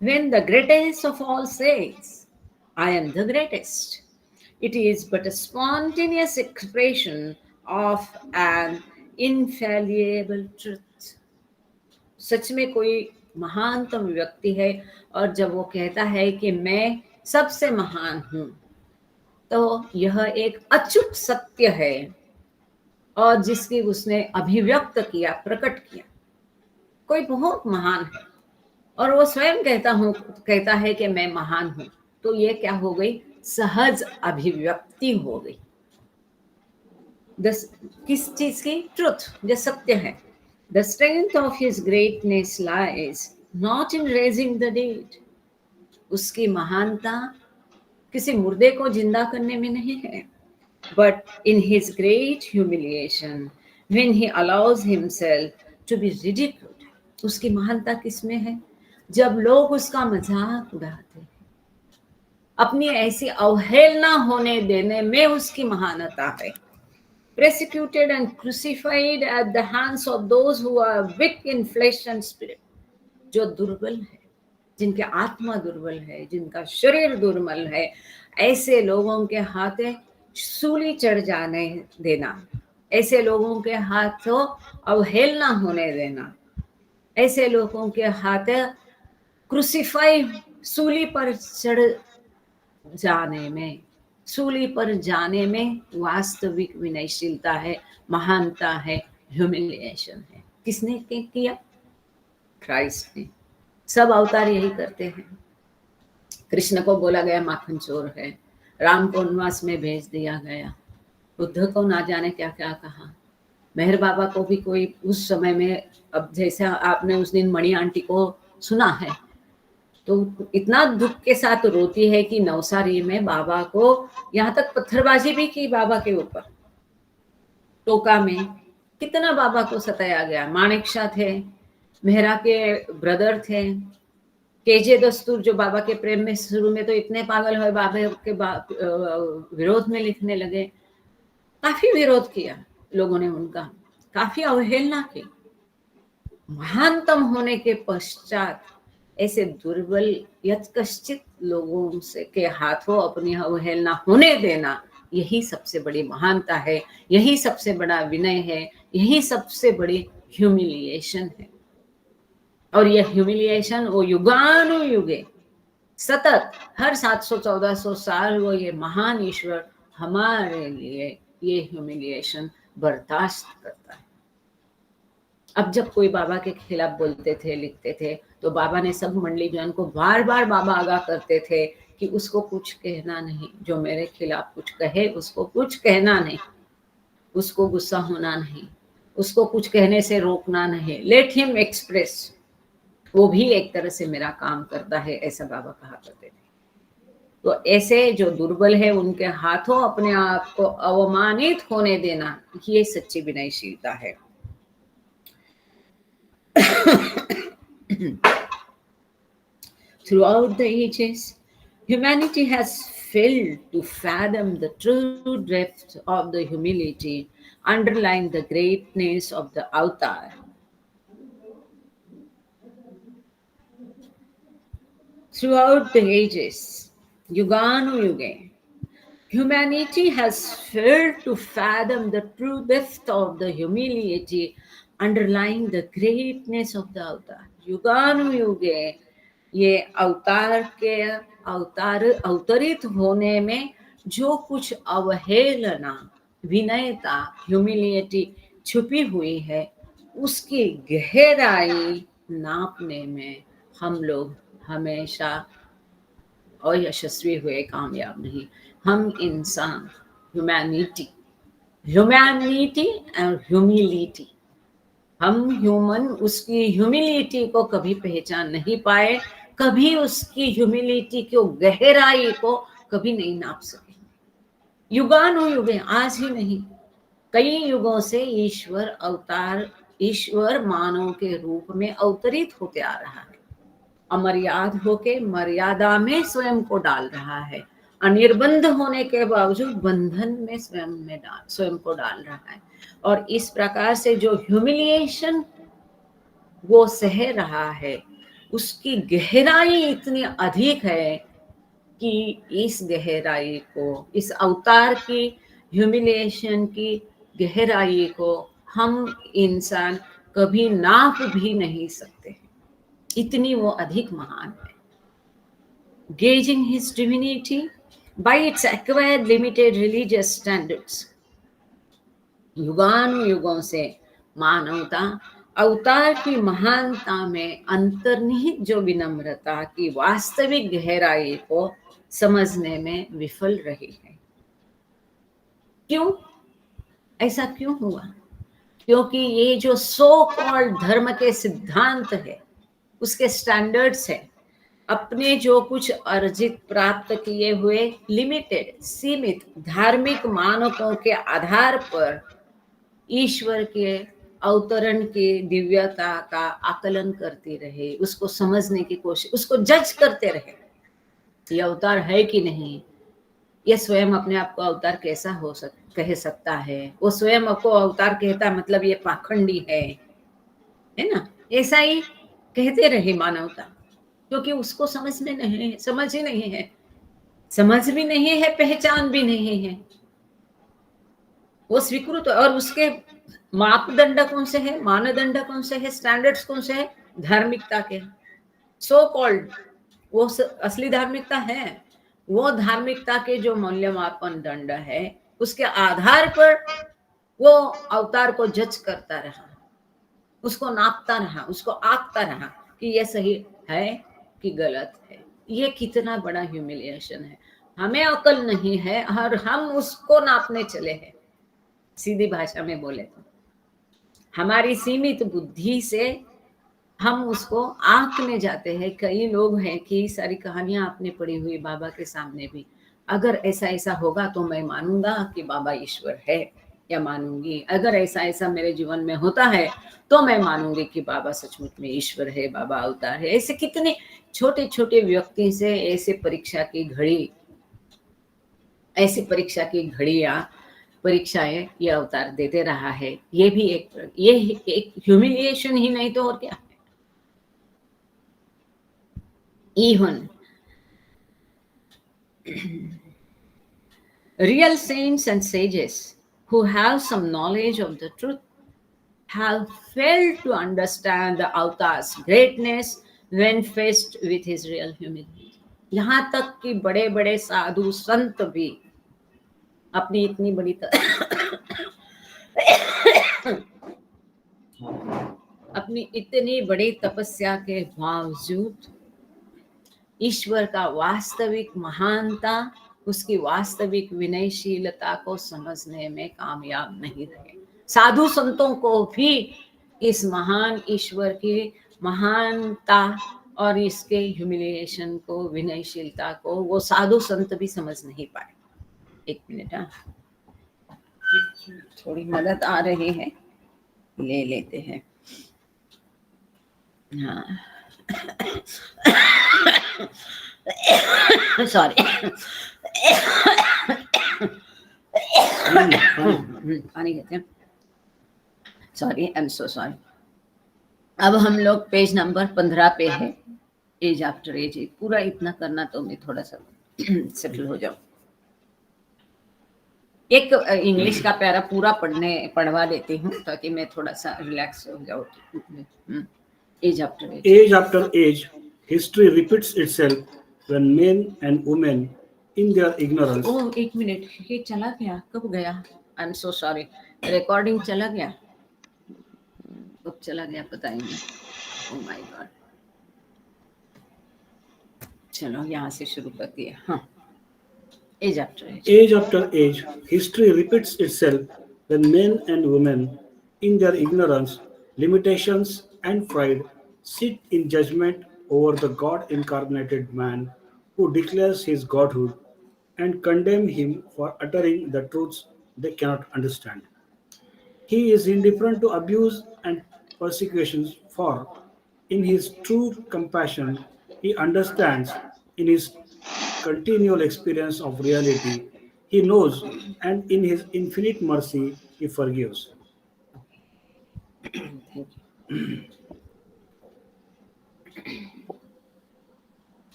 Speaker 1: When the greatest of all says, I am the greatest, it is but a spontaneous expression of an infallible truth। सच में कोई महानतम व्यक्ति है और जब वो कहता है कि मैं सबसे महान हूं, तो यह एक अचूक सत्य है और जिसकी उसने अभिव्यक्त किया, प्रकट किया। कोई बहुत महान है और वो स्वयं कहता है कि मैं महान हूं, तो ये क्या हो गई, सहज अभिव्यक्ति हो गई। किस चीज की, ट्रुथ, जो सत्य है। The strength of his greatness lies not in raising the dead. उसकी महानता किसी मुर्दे को जिंदा करने में नहीं है, but in his great humiliation when he allows himself to be ridiculed। उसकी महानता किसमें है, जब लोग उसका मजाक उड़ाते हैं, अपनी ऐसी अवहेलना होने देने में उसकी महानता है। Persecuted and crucified at the hands of those who are weak in flesh and spirit। जो दुर्बल है, जिनके आत्मा दुर्बल है, जिनका शरीर दुर्बल है, ऐसे लोगों के हाथे सूली चढ़ जाने देना, ऐसे लोगों के हाथों अवहेलना होने देना, ऐसे लोगों के हाथ क्रूसिफाई, सूली पर चढ़ जाने में, सूली पर जाने में वास्तविक विनयशीलता है, महानता है, ह्यूमिलिएशन है। किसने किया, क्राइस्ट ने। सब अवतार यही करते हैं। कृष्ण को बोला गया माखन चोर है, राम को वनवास में भेज दिया गया, बुद्ध को ना जाने क्या क्या कहा, मेहर बाबा को भी कोई उस समय में, अब जैसे आपने उस दिन मणि आंटी को सुना है, तो इतना दुख के साथ रोती है कि नवसारी में बाबा को यहाँ तक पत्थरबाजी भी की बाबा के ऊपर, टोका में कितना बाबा को सताया गया। माणिक शाह थे, मेहरा के ब्रदर थे, केजे दस्तूर जो बाबा के प्रेम में शुरू में तो इतने पागल हुए, बाबा के विरोध में लिखने लगे, काफी विरोध किया लोगों ने उनका, काफी अवहेलना की। महानतम होने के पश्चात ऐसे दुर्बल यत्कश्चित लोगों से के हाथों अपनी अवहेलना होने देना, यही सबसे बड़ी महानता है, यही सबसे बड़ा विनय है, यही सबसे बड़ी ह्यूमिलिएशन है। और यह ह्यूमिलिएशन वो युगानुयुगे सतत हर 700-1400 साल वो ये महान ईश्वर हमारे लिए ये ह्यूमिलिएशन बर्दाश्त करता है। अब जब कोई बाबा के खिलाफ बोलते थे, लिखते थे, तो बाबा ने सब मंडली जन को बार बार बाबा आगाह करते थे कि उसको कुछ कहना नहीं, जो मेरे खिलाफ कुछ कहे उसको कुछ कहना नहीं, उसको गुस्सा होना नहीं, उसको कुछ कहने से रोकना नहीं, लेट हिम एक्सप्रेस, वो भी एक तरह से मेरा काम करता है, ऐसा बाबा कहा करते थे। तो ऐसे जो दुर्बल है उनके हाथों अपने आप को अवमानित होने देना, ये सच्ची विनयशीलता है। Throughout the ages, humanity has failed to fathom the true depth of the humility underlying the greatness of the avatar. Throughout the ages, Yuganu-Yuge, humanity has failed to fathom the true depth of the humility underlying the greatness of the avatar. Yuganu-Yuge, ये अवतार के अवतरित होने में जो कुछ अवहेलना, विनयता, humility छुपी हुई है, उसकी गहराई नापने में हम लोग हमेशा अयशस्वी हुए, कामयाब नहीं। हम इंसान, ह्यूमैनिटी और ह्यूमिलिटी, हम ह्यूमन उसकी ह्यूमिलिटी को कभी पहचान नहीं पाए, कभी उसकी ह्यूमिलिटी की गहराई को कभी नहीं नाप सके। युगानुयुगे, आज ही नहीं, कई युगों से ईश्वर अवतार, ईश्वर मानव के रूप में अवतरित होते आ रहा है, अमर्याद होके मर्यादा में स्वयं को डाल रहा है, अनिर्बंध होने के बावजूद बंधन में स्वयं को डाल रहा है। और इस प्रकार से जो ह्यूमिलिएशन वो सह रहा है, उसकी गहराई इतनी अधिक है कि इस गहराई को, इस अवतार की ह्यूमिलिएशन की गहराई को हम इंसान कभी नाप भी नहीं सकते, इतनी वो अधिक महान है। Gauging his divinity by its acquired limited religious standards, युगानुयुगों से मानवता अवतार की महानता में अंतर्निहित जो विनम्रता की वास्तविक गहराई को समझने में विफल रही है। क्यों? ऐसा क्यों हुआ? क्योंकि ये जो सो कॉल्ड धर्म के सिद्धांत है, उसके स्टैंडर्ड्स है, अपने जो कुछ अर्जित प्राप्त किए हुए लिमिटेड, सीमित धार्मिक मानकों के आधार पर ईश्वर के अवतरण की दिव्यता का आकलन करते रहे, उसको समझने की कोशिश, उसको जज करते रहे, ये अवतार है कि नहीं, ये स्वयं अपने आप को अवतार कैसा कह सकता है, वो स्वयं आपको अवतार कहता मतलब ये पाखंडी है ना, ऐसा ही कहते रहे मानवता, क्योंकि उसको समझ ही नहीं है, समझ भी नहीं है, पहचान भी नहीं है, वो स्वीकृत। और उसके मापदंड कौन से है, मानदंड कौन से है, स्टैंडर्ड्स कौन से है, धार्मिकता के, सो कॉल्ड, वो असली धार्मिकता है, वो धार्मिकता के जो मूल्यमापन दंड है, उसके आधार पर वो अवतार को जज करता रहा, उसको नापता रहा, उसको आंकता रहा कि ये सही है कि गलत है। ये कितना बड़ा ह्यूमिलिएशन है। हमें अकल नहीं है और हम उसको नापने चले हैं। सीधी भाषा में बोले तो हमारी सीमित बुद्धि से हम उसको आंकने जाते हैं। कई लोग हैं कि सारी कहानियां आपने पढ़ी हुई बाबा के सामने भी, अगर ऐसा ऐसा होगा तो मैं मानूंगा कि बाबा ईश्वर है, या मानूंगी, अगर ऐसा ऐसा मेरे जीवन में होता है तो मैं मानूंगी कि बाबा सचमुच में ईश्वर है, बाबा अवतार है। ऐसे कितने छोटे छोटे व्यक्ति से ऐसे परीक्षाएं ये अवतार देते रहा है। ये भी एक ह्यूमिलिएशन ही नहीं तो और क्या है। Even real saints and sages who have some knowledge of the truth have failed to understand the avatar's greatness when faced with his real humility. यहाँ तक कि बड़े बड़े साधु संत भी अपनी इतनी बड़ी अपनी इतनी बड़ी तपस्या के बावजूद ईश्वर का वास्तविक महानता, उसकी वास्तविक विनयशीलता को समझने में कामयाब नहीं रहे। साधु संतों को भी इस महान ईश्वर की महानता और इसके ह्यूमिलिएशन को, विनयशीलता को वो साधु संत भी समझ नहीं पाए। एक मिनट, थोड़ी मदद आ रही है, ले लेते हैं। हाँ सॉरी, पानी कहते हैं। Sorry, I am so sorry. अब हम लोग पेज नंबर 15 पे है, एज आफ्टर एज। पूरा इतना करना तो मैं थोड़ा सा सेटल हो जाऊं। एक इंग्लिश का पैरा पूरा पढ़वा देती हूँ ताकि मैं थोड़ा सा रिलैक्स हो जाऊँ। Age after age.
Speaker 2: Age after age, history repeats itself when men and women, in their ignorance,
Speaker 1: ओह एक मिनट, ये चला गया, कब गया? I am so sorry, recording चला गया, कब चला गया पता ही नहीं। ओह माय गॉड, चलो यहाँ से शुरू कर दिया। हाँ, age after age.
Speaker 2: age after age, history repeats itself when men and women, in their ignorance, limitations, and pride, sit in judgment over the God incarnated man who declares his godhood and condemn him for uttering the truths they cannot understand. He is indifferent to abuse and persecutions, for in his true compassion he understands, in his continual experience of reality he knows, and in his infinite mercy he forgives.
Speaker 1: Thank you.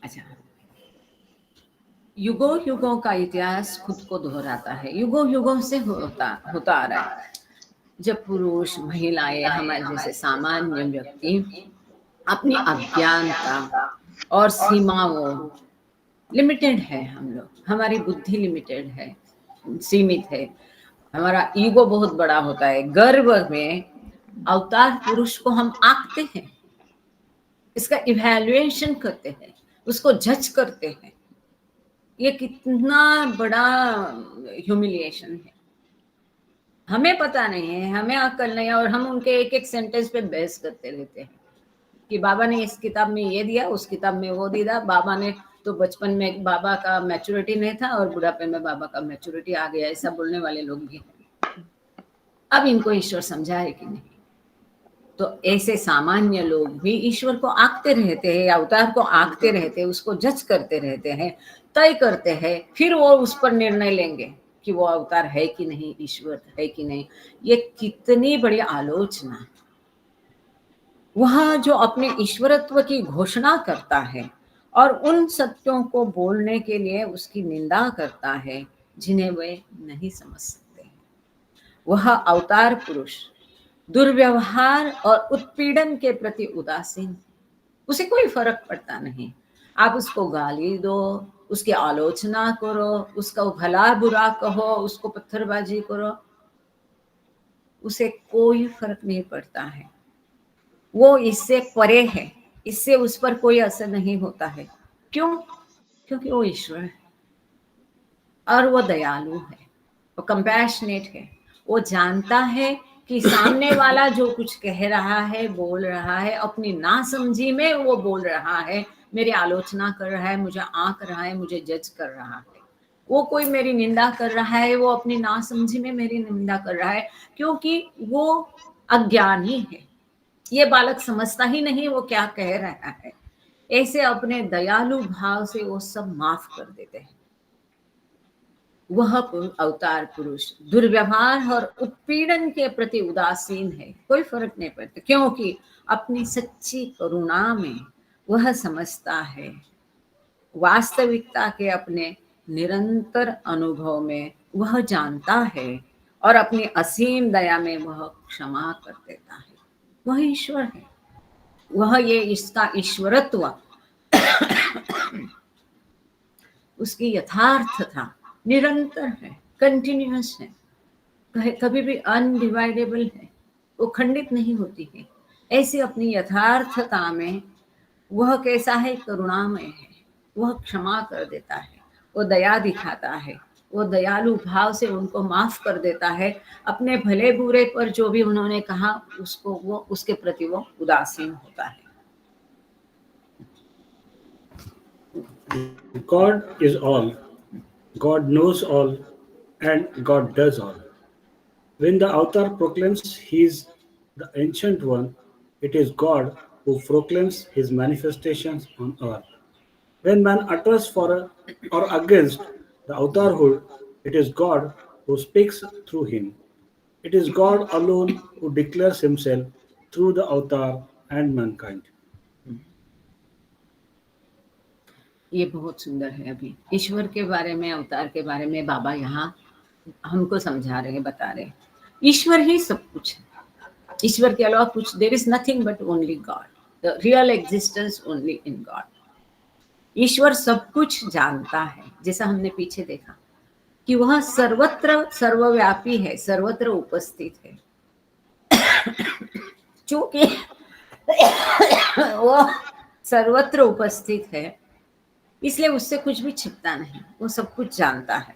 Speaker 1: अच्छा, युगों युगों का इतिहास खुद को दोहराता है, युगों युगों से होता आ रहा है। जब पुरुष, महिलाएं, हमारे जैसे सामान्य व्यक्ति अपनी अज्ञानता और सीमाओं, लिमिटेड है हम लोग, हमारी बुद्धि लिमिटेड है, सीमित है, हमारा ईगो बहुत बड़ा होता है, गर्व में अवतार पुरुष को हम आंकते हैं, इसका इवैल्यूएशन करते हैं, उसको जज करते हैं। ये कितना बड़ा ह्यूमिलिएशन है, हमें पता नहीं है, हमें अक्ल नहीं है, और हम उनके एक एक सेंटेंस पे बहस करते रहते हैं कि बाबा ने इस किताब में ये दिया, उस किताब में वो दिया, बाबा ने तो बचपन में बाबा का मैच्योरिटी नहीं था और बुढ़ापे में बाबा का मैच्योरिटी आ गया, ऐसा बोलने वाले लोग भी हैं। अब इनको ईश्वर समझा है कि नहीं? तो ऐसे सामान्य लोग भी ईश्वर को आंकते रहते हैं, अवतार को आंकते रहते हैं, उसको जज करते रहते हैं, तय करते हैं, फिर वो उस पर निर्णय लेंगे कि वो अवतार है कि नहीं, ईश्वर है कि नहीं। ये कितनी बड़ी आलोचना। वह जो अपने ईश्वरत्व की घोषणा करता है और उन सत्यों को बोलने के लिए उसकी निंदा करता है जिन्हें वे नहीं समझ सकते, वह अवतार पुरुष दुर्व्यवहार और उत्पीड़न के प्रति उदासीन, उसे कोई फर्क पड़ता नहीं। आप उसको गाली दो, उसकी आलोचना करो, उसका भला बुरा कहो, उसको पत्थरबाजी करो, उसे कोई फर्क नहीं पड़ता है। वो इससे परे है, इससे उस पर कोई असर नहीं होता है। क्यों? क्योंकि वो ईश्वर है और वो दयालु है, वो कंपैशनेट है। वो जानता है कि सामने वाला जो कुछ कह रहा है, बोल रहा है, अपनी नासमझी में वो बोल रहा है, मेरी आलोचना कर रहा है, मुझे आंक रहा है, मुझे जज कर रहा है। वो कोई मेरी निंदा कर रहा है, वो अपनी नासमझी में मेरी निंदा कर रहा है, क्योंकि वो अज्ञानी है। ये बालक समझता ही नहीं वो क्या कह रहा है। ऐसे अपने दयालु भाव से वो सब माफ कर देते हैं। वह अवतार पुरुष दुर्व्यवहार और उत्पीड़न के प्रति उदासीन है, कोई फर्क नहीं पड़ता, क्योंकि अपनी सच्ची करुणा में वह समझता है, वास्तविकता के अपने निरंतर अनुभव में वह जानता है और अपनी असीम दया में वह क्षमा कर देता है। वह ईश्वर है, वह ये इसका ईश्वरत्व उसकी यथार्थता निरंतर है, कंटिन्यूअस है, कभी भी अनडिवाइडेबल है, वो खंडित नहीं होती है। ऐसी अपनी यथार्थता में वह कैसा है, करुणामय है, वह क्षमा कर देता है, वो दया दिखाता है, वो दयालु भाव से उनको माफ कर देता है। अपने भले बुरे पर जो भी उन्होंने कहा उसको वो उसके प्रति वो उदासीन होता है।
Speaker 2: God is all, God knows all, and God does all. When the avatar proclaims he is the ancient one, it is God who proclaims his manifestations on earth. When man utters for or against the avatarhood, it is God who speaks through him. It is God alone who declares himself through the avatar and mankind.
Speaker 1: ये बहुत सुंदर है। अभी ईश्वर के बारे में, अवतार के बारे में बाबा यहाँ हमको समझा रहे हैं, बता रहे हैं। ईश्वर ही सब कुछ है, ईश्वर के अलावा कुछ, there is nothing but only God, the real existence only in God. ईश्वर सब कुछ जानता है, जैसा हमने पीछे देखा कि वह सर्वत्र सर्वव्यापी है, सर्वत्र उपस्थित है। चूंकि वह सर्वत्र उपस्थित है, इसलिए उससे कुछ भी छिपता नहीं, वो सब कुछ जानता है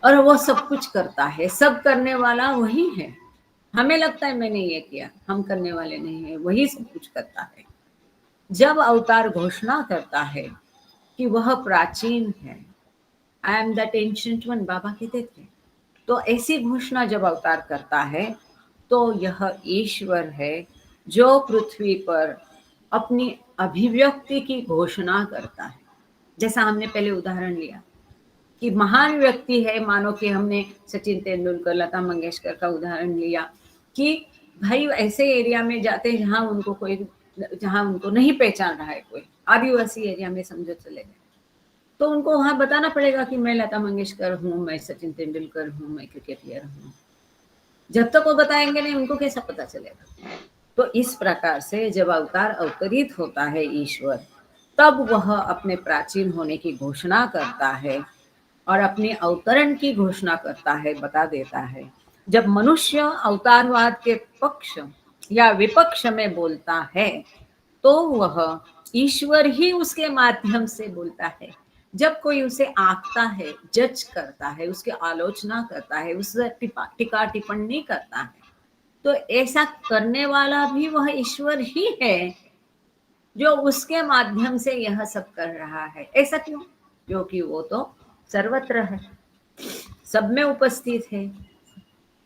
Speaker 1: और वो सब कुछ करता है। सब करने वाला वही है। हमें लगता है मैंने ये किया, हम करने वाले नहीं है, वही सब कुछ करता है। जब अवतार घोषणा करता है कि वह प्राचीन है, I am that ancient one, Baba कहते थे, तो ऐसी घोषणा जब अवतार करता है तो यह ईश्वर है जो पृथ्वी पर अपनी अभिव्यक्ति की घोषणा करता है। जैसा हमने पहले उदाहरण लिया कि महान व्यक्ति है, मानो कि हमने सचिन तेंदुलकर, लता मंगेशकर का उदाहरण लिया कि भाई ऐसे एरिया में जाते हैं जहाँ उनको नहीं पहचान रहा है कोई, आदिवासी एरिया में समझो चले गए, तो उनको वहां बताना पड़ेगा कि मैं लता मंगेशकर हूँ, मैं सचिन तेंदुलकर हूँ, मैं क्रिकेट प्लेयर हूँ। जब तक वो बताएंगे नहीं, उनको कैसा पता चलेगा। तो इस प्रकार से जब अवतार अवतरित होता है ईश्वर, तब वह अपने प्राचीन होने की घोषणा करता है और अपने अवतरण की घोषणा करता है, बता देता है। जब मनुष्य अवतारवाद के पक्ष या विपक्ष में बोलता है तो वह ईश्वर ही उसके माध्यम से बोलता है। जब कोई उसे आंकता है, जज करता है, उसकी आलोचना करता है, उससे टीका टिप्पणी करता है, तो ऐसा करने वाला भी वह ईश्वर ही है जो उसके माध्यम से यह सब कर रहा है। ऐसा क्यों? क्योंकि वो तो सर्वत्र है, सब में उपस्थित है,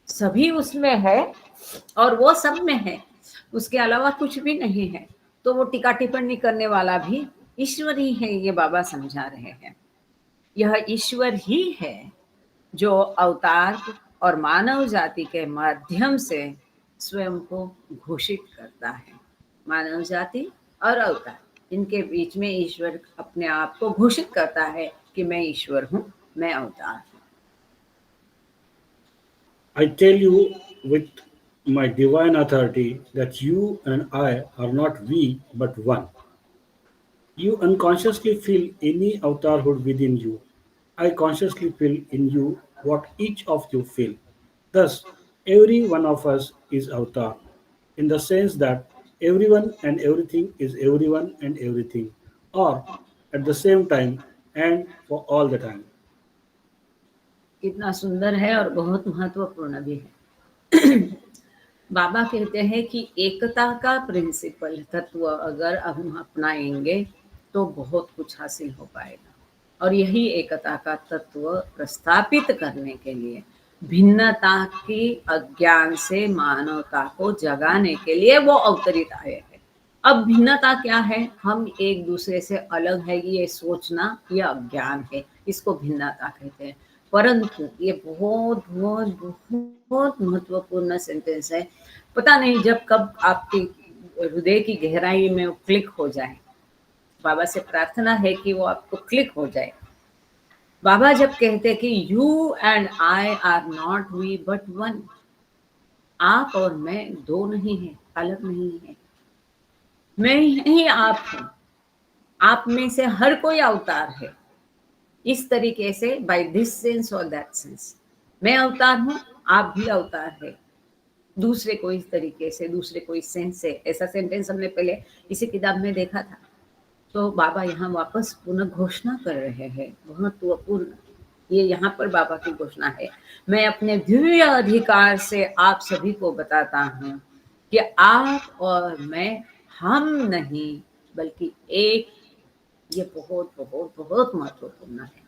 Speaker 1: सभी उसमें है और वो सब में है, उसके अलावा कुछ भी नहीं है। तो वो टीका टिप्पणी करने वाला भी ईश्वर ही है, ये बाबा समझा रहे हैं। यह ईश्वर ही है जो अवतार और मानव जाति के माध्यम से स्वयं को घोषित करता है। मानव जाति और अवतार, इनके बीच में ईश्वर अपने आप को घोषित करता है कि मैं ईश्वर हूँ, मैं अवतार हूँ।
Speaker 2: I tell you with my divine authority that you and I are not we but one. You unconsciously feel any avatarhood within you. I consciously feel in you what each of you feel. Thus, every one of us is avatar, in the sense that everyone and everything is everyone and everything, or at the same time and for all the time.
Speaker 1: कितना सुंदर है और बहुत महत्वपूर्ण भी है। बाबा कहते हैं कि एकता का प्रिंसिपल तत्व अगर हम अपनाएंगे तो बहुत कुछ हासिल हो पाएगा। और यही एकता का तत्व प्रस्थापित करने के लिए, भिन्नता की अज्ञान से मानवता को जगाने के लिए वो अवतरित आए हैं। अब भिन्नता क्या है? हम एक दूसरे से अलग है ये सोचना, ये अज्ञान है, इसको भिन्नता कहते हैं। परंतु ये बहुत बहुत बहुत महत्वपूर्ण सेंटेंस है। पता नहीं जब कब आपकी हृदय की गहराई में क्लिक हो जाए। बाबा से प्रार्थना है कि वो आपको क्लिक हो जाए। बाबा जब कहते कि you and I are not we but one, आप और मैं दो नहीं है, अलग नहीं है, मैं ही आप हूं। आप में से हर कोई अवतार है। इस तरीके से बाय दिस सेंस और दैट सेंस, मैं अवतार हूँ, आप भी अवतार है, दूसरे को इस तरीके से, दूसरे को इस सेंस से। ऐसा सेंटेंस हमने पहले इसी किताब में देखा था। तो बाबा यहाँ वापस पुनः घोषणा कर रहे हैं, महत्वपूर्ण। ये यहाँ पर बाबा की घोषणा है, मैं अपने दिव्य अधिकार से आप सभी को बताता हूँ कि आप और मैं, हम नहीं बल्कि एक। ये बहुत बहुत बहुत महत्वपूर्ण है।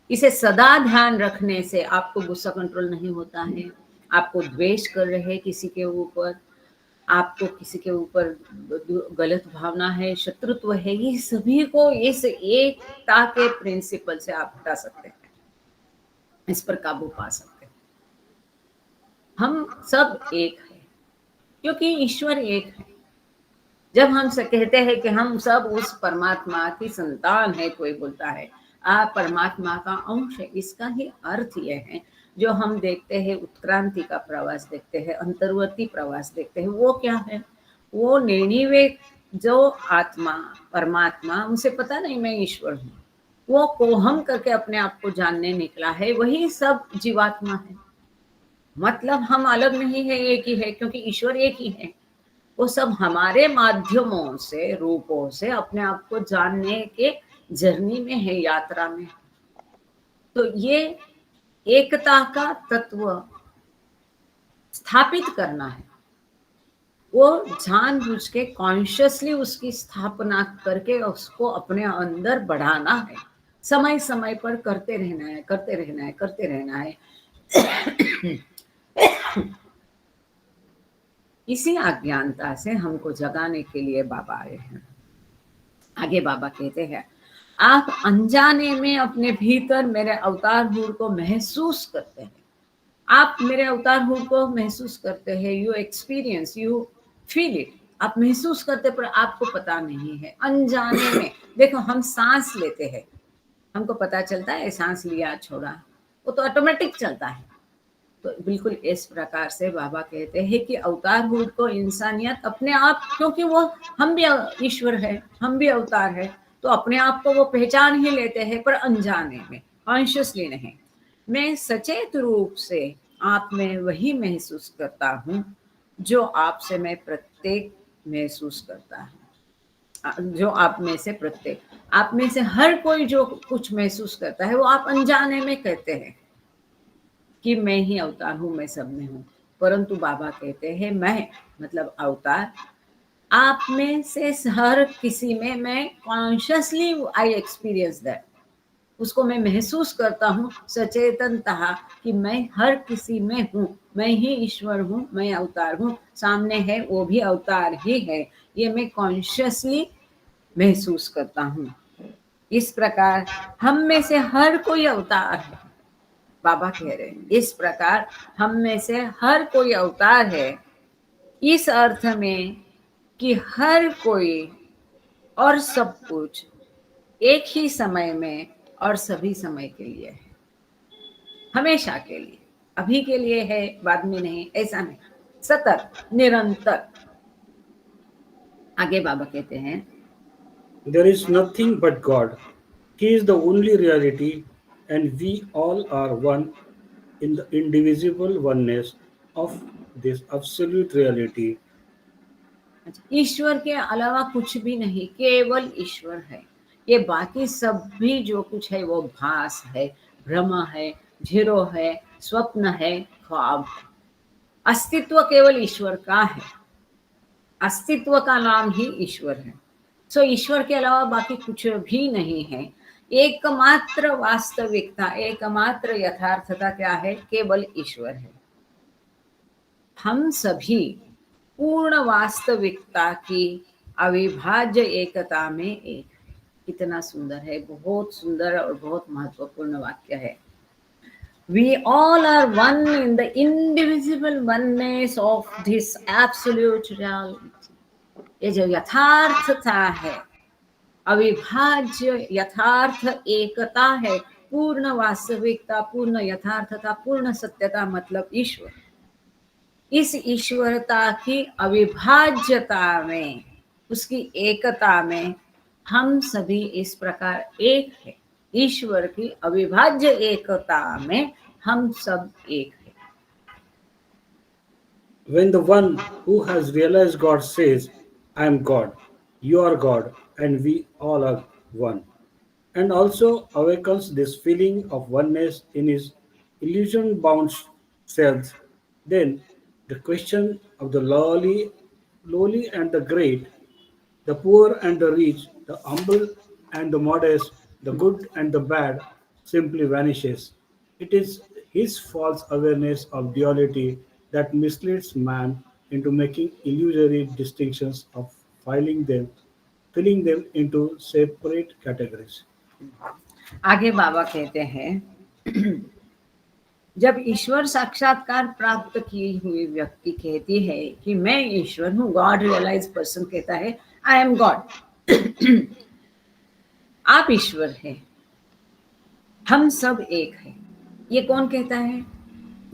Speaker 1: इसे सदा ध्यान रखने से आपको गुस्सा कंट्रोल नहीं होता है, आपको द्वेष कर रहे हैं किसी के ऊपर, आपको किसी के ऊपर गलत भावना है, शत्रुत्व है, ये सभी को इस एकता के प्रिंसिपल से आप हटा सकते हैं, इस पर काबू पा सकते हैं। हम सब एक है क्योंकि ईश्वर एक है। जब हम कहते हैं कि हम सब उस परमात्मा की संतान है, कोई बोलता है आप परमात्मा का अंश है, इसका ही अर्थ यह है जो हम देखते हैं, उत्क्रांति का प्रवास देखते हैं, अंतर्वर्ती प्रवास देखते हैं, वो क्या है? वो निर्णिवे जो आत्मा परमात्मा, उसे पता नहीं मैं ईश्वर हूँ, वो कोहम करके अपने आप को जानने निकला है, वही सब जीवात्मा है। मतलब हम अलग नहीं है, एक ही है, क्योंकि ईश्वर एक ही है। वो सब हमारे माध्यमों से, रूपों से अपने आप को जानने के जर्नी में है, यात्रा में। तो ये एकता का तत्व स्थापित करना है, वो जानबूझ के कॉन्शियसली उसकी स्थापना करके उसको अपने अंदर बढ़ाना है, समय समय पर करते रहना है, करते रहना है, करते रहना है। इसी अज्ञानता से हमको जगाने के लिए बाबा आए हैं। आगे बाबा कहते हैं, आप अनजाने में अपने भीतर मेरे अवतार हुर को महसूस करते हैं। आप मेरे अवतार हुर को महसूस करते हैं, you experience, you feel it. आप महसूस करते पर आपको पता नहीं है, अनजाने में। देखो, हम सांस लेते हैं, हमको पता चलता है सांस लिया छोड़ा, वो तो ऑटोमेटिक चलता है। तो बिल्कुल इस प्रकार से बाबा कहते हैं कि अवतार हुर को इंसानियत अपने आप, क्योंकि वो हम भी ईश्वर है, हम भी अवतार है, तो अपने आप को वो पहचान ही लेते हैं, पर अनजाने में, कॉन्शियसली नहीं। मैं सचेत रूप से आप में वही महसूस करता हूँ जो आपसे मैं प्रत्येक महसूस करता हूँ, जो आप में से प्रत्येक, आप में से हर कोई जो कुछ महसूस करता है वो आप अनजाने में कहते हैं कि मैं ही अवतार हूँ, मैं सब में हूँ। परंतु बाबा कहते हैं मैं मतलब अवतार, आप में से हर किसी में मैं कॉन्शियसली आई एक्सपीरियंस दैट, उसको मैं महसूस करता हूँ सचेतनतः कि मैं हर किसी में हूँ, मैं ही ईश्वर हूँ, मैं अवतार हूँ, सामने है वो भी अवतार ही है, ये मैं कॉन्शियसली महसूस करता हूँ। इस प्रकार हम में से हर कोई अवतार है, बाबा कह रहे हैं, इस प्रकार हम में से हर कोई अवतार है, इस अर्थ में कि हर कोई और सब कुछ एक ही समय में और सभी समय के लिए है, हमेशा के लिए, अभी के लिए है, बाद में नहीं, ऐसा नहीं, सतत, निरंतर। आगे बाबा कहते हैं,
Speaker 2: There is nothing but God. He is the only reality, and we all are one in the indivisible oneness of this absolute reality.
Speaker 1: ईश्वर के अलावा कुछ भी नहीं, केवल ईश्वर है। ये बाकी सब भी जो कुछ है वो भास है, भ्रम है, झिरो है, स्वप्न है, ख्वाब है। अस्तित्व केवल ईश्वर का है, अस्तित्व का नाम ही ईश्वर है। सो ईश्वर के अलावा बाकी कुछ भी नहीं है। एकमात्र वास्तविकता, एकमात्र यथार्थता क्या है? केवल ईश्वर है। हम सभी पूर्ण वास्तविकता की अविभाज्य एकता में एक है। कितना सुंदर है, बहुत सुंदर और बहुत महत्वपूर्ण वाक्य है। We all are one in the indivisible oneness of this absolute reality. ये जो यथार्थता है, अविभाज्य यथार्थ एकता है, पूर्ण वास्तविकता, पूर्ण यथार्थता, पूर्ण सत्यता, मतलब ईश्वर। इस ईश्वरता की अविभाज्यता में, उसकी एकता में हम सभी इस प्रकार एक है। ईश्वर की अविभाज्य एकता में हम सब एक है।
Speaker 2: When the one who has realized God says, I am God, you are God, and we all are one, and also awakens this feeling of oneness in his illusion bound self, then the question of the lowly and the great, the poor and the rich, the humble and the modest, the good and the bad simply vanishes. It is his false awareness of duality that misleads man into making illusory distinctions of filling them into separate categories.
Speaker 1: आगे बाबा कहते हैं, जब ईश्वर साक्षात्कार प्राप्त की हुई व्यक्ति कहती है कि मैं ईश्वर हूँ, गॉड रियलाइज पर्सन कहता है आई एम गॉड, आप ईश्वर हैं, हम सब एक हैं। ये कौन कहता है?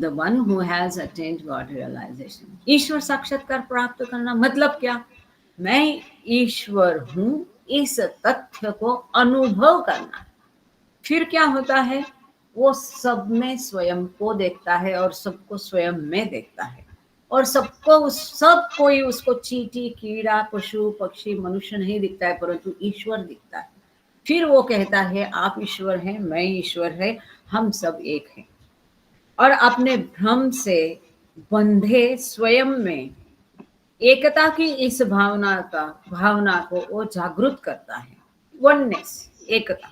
Speaker 1: The one who has attend God realization. ईश्वर साक्षात्कार प्राप्त करना मतलब क्या? मैं ईश्वर हूँ, इस तथ्य को अनुभव करना। फिर क्या होता है? वो सब में स्वयं को देखता है और सबको स्वयं में देखता है, और सब कोई उसको चींटी, कीड़ा, पशु, पक्षी, मनुष्य नहीं दिखता है, परंतु ईश्वर दिखता है। फिर वो कहता है आप ईश्वर हैं, मैं ईश्वर है, हम सब एक हैं। और अपने भ्रम से बंधे स्वयं में एकता की इस भावना को वो जागृत करता है। वननेस, एकता।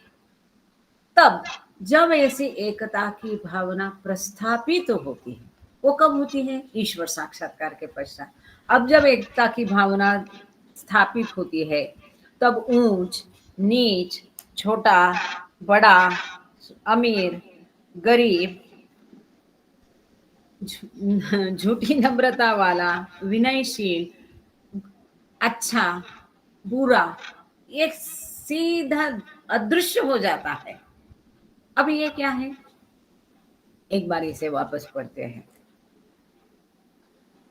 Speaker 1: तब जब ऐसी एकता की भावना प्रस्थापित तो होती है, वो कब होती है? ईश्वर साक्षात्कार के पश्चात। अब जब एकता की भावना स्थापित होती है, तब ऊंच नीच, छोटा बड़ा, अमीर गरीब, झूठी नम्रता वाला, विनयशील, अच्छा बुरा, एक सीधा अदृश्य हो जाता है। अब ये क्या है? एक बार इसे वापस पढ़ते हैं।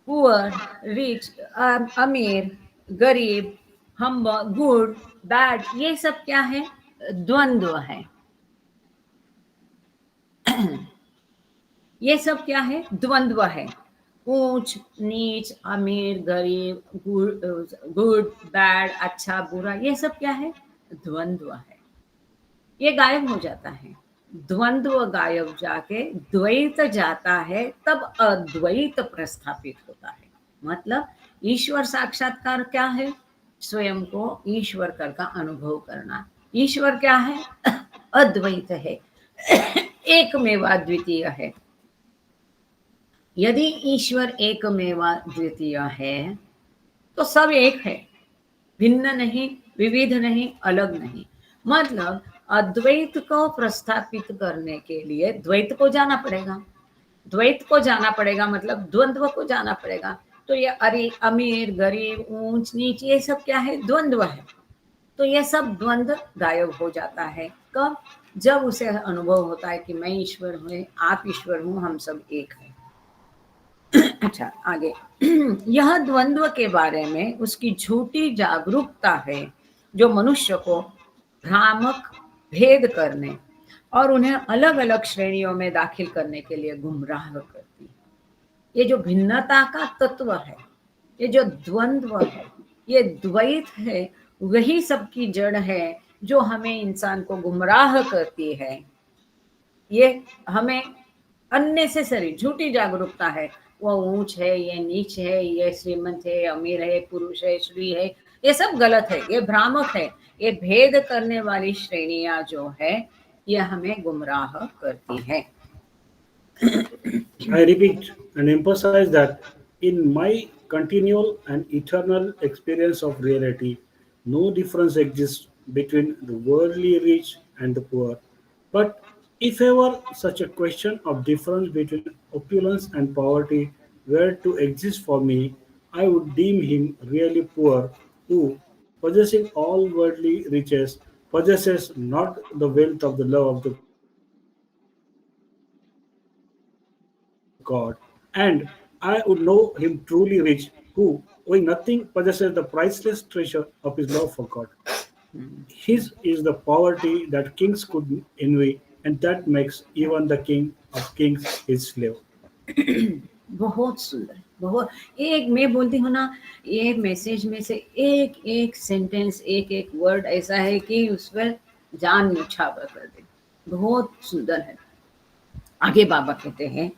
Speaker 1: पुअर, रिच, अमीर, गरीब, हम, गुड, बैड, ये सब क्या है? द्वंद्व है। ये सब क्या है? द्वंद्व है। ऊंच नीच, अमीर गरीब, गुड बैड, अच्छा बुरा, ये सब क्या है? द्वंद्व है। ये गायब हो जाता है। द्वंद्व गायब जाके द्वैत जाता है, तब अद्वैत प्रस्थापित होता है। मतलब ईश्वर साक्षात्कार क्या है? स्वयं को ईश्वर कर का अनुभव करना। ईश्वर क्या है? अद्वैत है, एकमेवा द्वितीय है। यदि ईश्वर एकमेवा द्वितीय है तो सब एक है, भिन्न नहीं, विविध नहीं, अलग नहीं। मतलब अद्वैत को प्रस्थापित करने के लिए द्वैत को जाना पड़ेगा। द्वैत को जाना पड़ेगा मतलब द्वंद्व को जाना पड़ेगा। तो ये अमीर गरीब, ऊंच नीच, ये सब क्या है? द्वंद्व है। तो ये सब द्वंद्व गायब हो जाता है। कब? जब उसे अनुभव होता है कि मैं ईश्वर हूँ, आप ईश्वर हूँ, हम सब एक है। अच्छा, आगे। यह द्वंद्व के बारे में उसकी झूठी जागरूकता है, जो मनुष्य को भ्रामक भेद करने और उन्हें अलग अलग श्रेणियों में दाखिल करने के लिए गुमराह करती है। ये जो भिन्नता का तत्व है, ये जो द्वंद्व है, ये द्वैत है, वही सबकी जड़ है जो हमें, इंसान को गुमराह करती है। ये हमें अननेसेसरी झूठी जागरूकता है। वो ऊंच है, ये नीच है, ये श्रीमंत है, अमीर है, पुरुष है, स्त्री है, ये सब गलत है, ये भ्रामक है। ये भेद करने वाली श्रेणियां जो है, ये हमें गुमराह करती है।
Speaker 2: I repeat and emphasize that in my continual and eternal experience of reality, no difference exists between the worldly rich and the poor. But if ever such a question of difference between opulence and poverty were to exist for me, I would deem him really poor, who, possessing all worldly riches, possesses not the wealth of the love of the God, and I would know him truly rich, who, owing nothing, possesses the priceless treasure of his love for God. His is the poverty that kings could envy, and that makes even the king of kings his slave.
Speaker 1: बहुत सुंदर, बहुत। एक मैं बोलती हूँ ना, ये message में से एक एक सेंटेंस, एक एक वर्ड ऐसा है कि उस पर जान न्यौछावर कर दे। बहुत सुंदर है। आगे बाबा कहते हैं,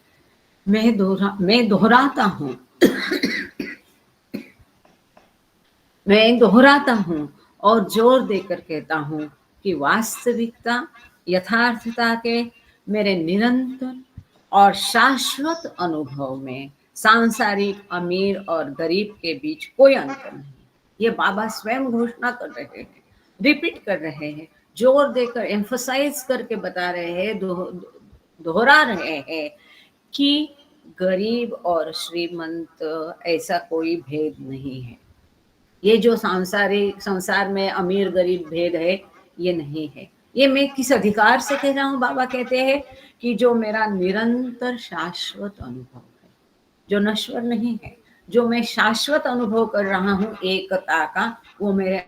Speaker 1: मैं दोहराता हूँ मैं दोहराता हूँ और जोर देकर कहता हूँ कि वास्तविकता, यथार्थता के मेरे निरंतर और शाश्वत अनुभव में सांसारिक अमीर और गरीब के बीच कोई अंतर नहीं। ये बाबा स्वयं घोषणा कर रहे हैं, रिपीट कर रहे हैं, जोर देकर एम्फसाइज करके बता रहे हैं, दोहरा रहे हैं कि गरीब और श्रीमंत ऐसा कोई भेद नहीं है। ये जो संसार में अमीर गरीब भेद है, ये नहीं है। ये मैं किस अधिकार से कह रहा हूँ? बाबा कहते हैं कि जो मेरा निरंतर शाश्वत अनुभव है, जो नश्वर नहीं है, जो मैं शाश्वत अनुभव कर रहा हूँ एकता का, वो मेरे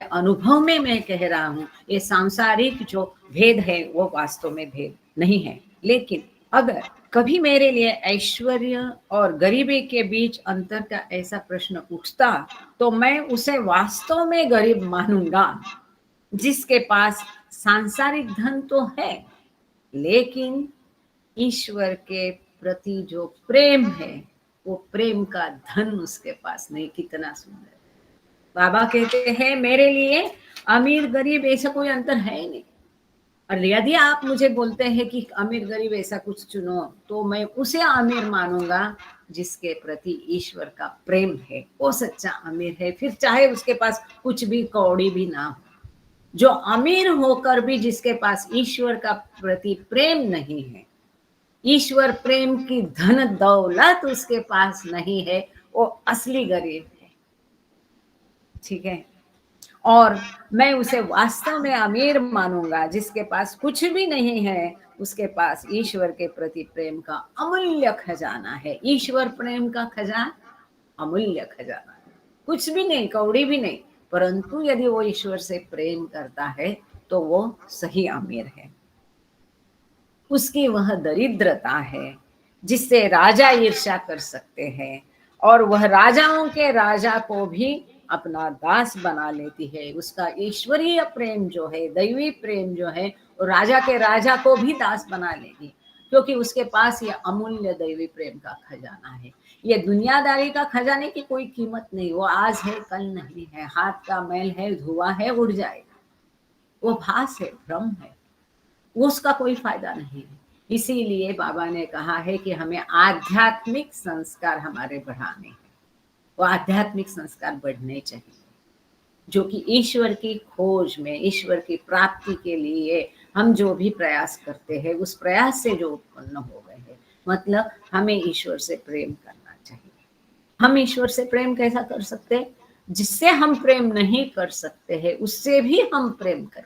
Speaker 1: अनुभव में मैं कह रहा हूँ। ये सांसारिक जो भेद है वो वास्तव में भेद नहीं है। लेकिन अगर कभी मेरे लिए ऐश्वर्य और गरीबी के बीच अंतर का ऐसा प्रश्न उठता, तो मैं उसे वास्तव में गरीब मानूंगा, जिसके पास सांसारिक धन तो है, लेकिन ईश्वर के प्रति जो प्रेम है, वो प्रेम का धन उसके पास नहीं। कितना सुंदर। बाबा कहते हैं मेरे लिए अमीर गरीब ऐसा कोई अंतर है ही नहीं। और यदि आप मुझे बोलते हैं कि अमीर गरीब ऐसा कुछ चुनो, तो मैं उसे अमीर मानूंगा जिसके प्रति ईश्वर का प्रेम है, वो सच्चा अमीर है। फिर चाहे उसके पास कुछ भी कौड़ी भी ना हो। जो अमीर होकर भी जिसके पास ईश्वर का प्रति प्रेम नहीं है, ईश्वर प्रेम की धन दौलत उसके पास नहीं है, वो असली गरीब है। ठीक है। और मैं उसे वास्तव में अमीर मानूंगा जिसके पास कुछ भी नहीं है, उसके पास ईश्वर के प्रति प्रेम का अमूल्य खजाना है। ईश्वर प्रेम का खजाना अमूल्य खजाना है। कुछ भी नहीं, कौड़ी भी नहीं, परंतु यदि वो ईश्वर से प्रेम करता है तो वो सही अमीर है। उसकी वह दरिद्रता है जिससे राजा ईर्ष्या कर सकते हैं, और वह राजाओं के राजा को भी अपना दास बना लेती है। उसका ईश्वरीय प्रेम जो है, दैवी प्रेम जो है, वो राजा के राजा को भी दास बना लेगी, क्योंकि उसके पास ये अमूल्य दैवी प्रेम का खजाना है। ये दुनियादारी का खजाने की कोई कीमत नहीं। वो आज है, कल नहीं है। हाथ का मैल है, धुआं है, उड़ जाएगा। वो भास है, भ्रम है, उसका कोई फायदा नहीं है। इसीलिए बाबा ने कहा है कि हमें आध्यात्मिक संस्कार हमारे बढ़ाने हैं। वो आध्यात्मिक संस्कार बढ़ने चाहिए, जो कि ईश्वर की खोज में, ईश्वर की प्राप्ति के लिए हम जो भी प्रयास करते हैं, उस प्रयास से जो उत्पन्न हो गए हैं। मतलब हमें ईश्वर से प्रेम करना चाहिए। हम ईश्वर से प्रेम कैसा कर सकते हैं? जिससे हम प्रेम नहीं कर सकते हैं, उससे भी हम प्रेम करें।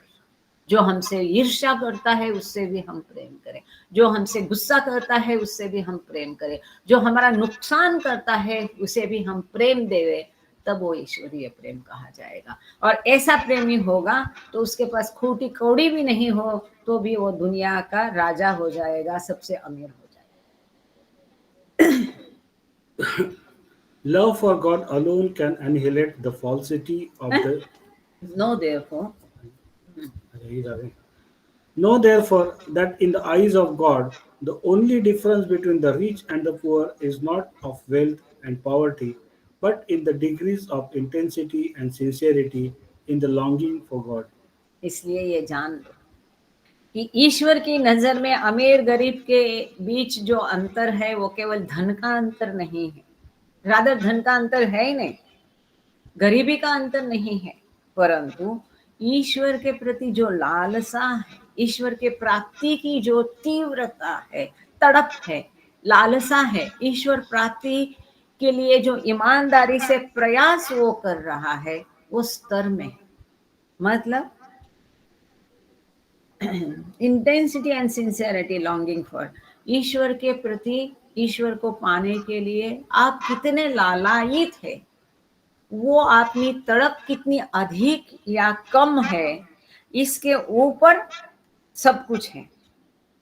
Speaker 1: जो हमसे ईर्ष्या करता है, उससे भी हम प्रेम करें। जो हमसे गुस्सा करता है, उससे भी हम प्रेम करें। जो हमारा नुकसान करता है, उसे भी हम प्रेम देवे, तब वो ईश्वरीय प्रेम कहा जाएगा। और ऐसा प्रेमी होगा तो उसके पास खोटी कौड़ी भी नहीं हो, तो भी वो दुनिया का राजा हो जाएगा, सबसे अमीर हो जाएगा।
Speaker 2: Love for God alone can annihilate the falsity of the.
Speaker 1: No, therefore.
Speaker 2: Know therefore that in the eyes of God, the only difference between the rich and the poor is not of wealth and poverty, but in the degrees of intensity and sincerity in the longing for God.
Speaker 1: इसलिए ये जान लो कि ईश्वर की नजर में अमीर गरीब के बीच जो अंतर है, वो केवल धन का अंतर नहीं है। रादर धन का अंतर है ही नहीं, गरीबी का अंतर नहीं है, परंतु ईश्वर के प्रति जो लालसा है, ईश्वर के प्राप्ति की जो तीव्रता है, तड़प है, लालसा है, ईश्वर प्राप्ति के लिए जो ईमानदारी से प्रयास वो कर रहा है, वो स्तर में है। मतलब intensity and sincerity, longing for, ईश्वर के प्रति, ईश्वर को पाने के लिए आप कितने लालायित है, वो अपनी तड़प कितनी अधिक या कम है, इसके ऊपर सब कुछ है,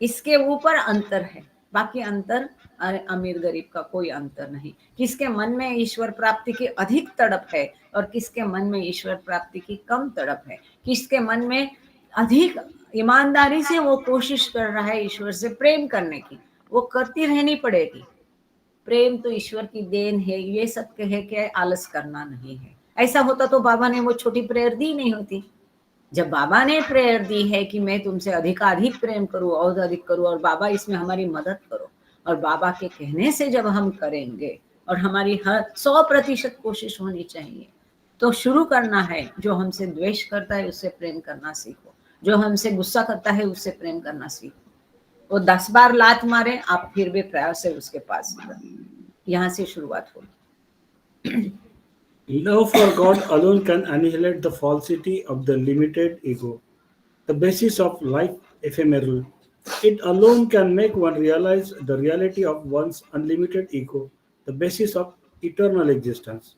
Speaker 1: इसके ऊपर अंतर है। बाकी अंतर अमीर गरीब का कोई अंतर नहीं। किसके मन में ईश्वर प्राप्ति की अधिक तड़प है और किसके मन में ईश्वर प्राप्ति की कम तड़प है, किसके मन में अधिक ईमानदारी से वो कोशिश कर रहा है ईश्वर से प्रेम करने की, वो करती रहनी पड़ेगी। प्रेम तो ईश्वर की देन है, ये सब कहे के आलस करना नहीं है। ऐसा होता तो बाबा ने वो छोटी प्रेयर दी नहीं होती। जब बाबा ने प्रेयर दी है कि मैं तुमसे अधिकाधिक प्रेम करूं और अधिक करूं, और बाबा इसमें हमारी मदद करो, और बाबा के कहने से जब हम करेंगे और हमारी हर 100% कोशिश होनी चाहिए, तो शुरू करना है। जो हमसे द्वेष करता है उससे प्रेम करना सीखो, जो हमसे गुस्सा करता है उससे प्रेम करना सीखो। वो 10 बार लात मारे, आप फिर भी प्रयास है उसके पास, यहाँ से शुरुआत होगी।
Speaker 2: Love for God alone can annihilate the falsity of the limited ego, the basis of life ephemeral. It alone can make one realize the reality of one's unlimited ego, the basis of eternal existence.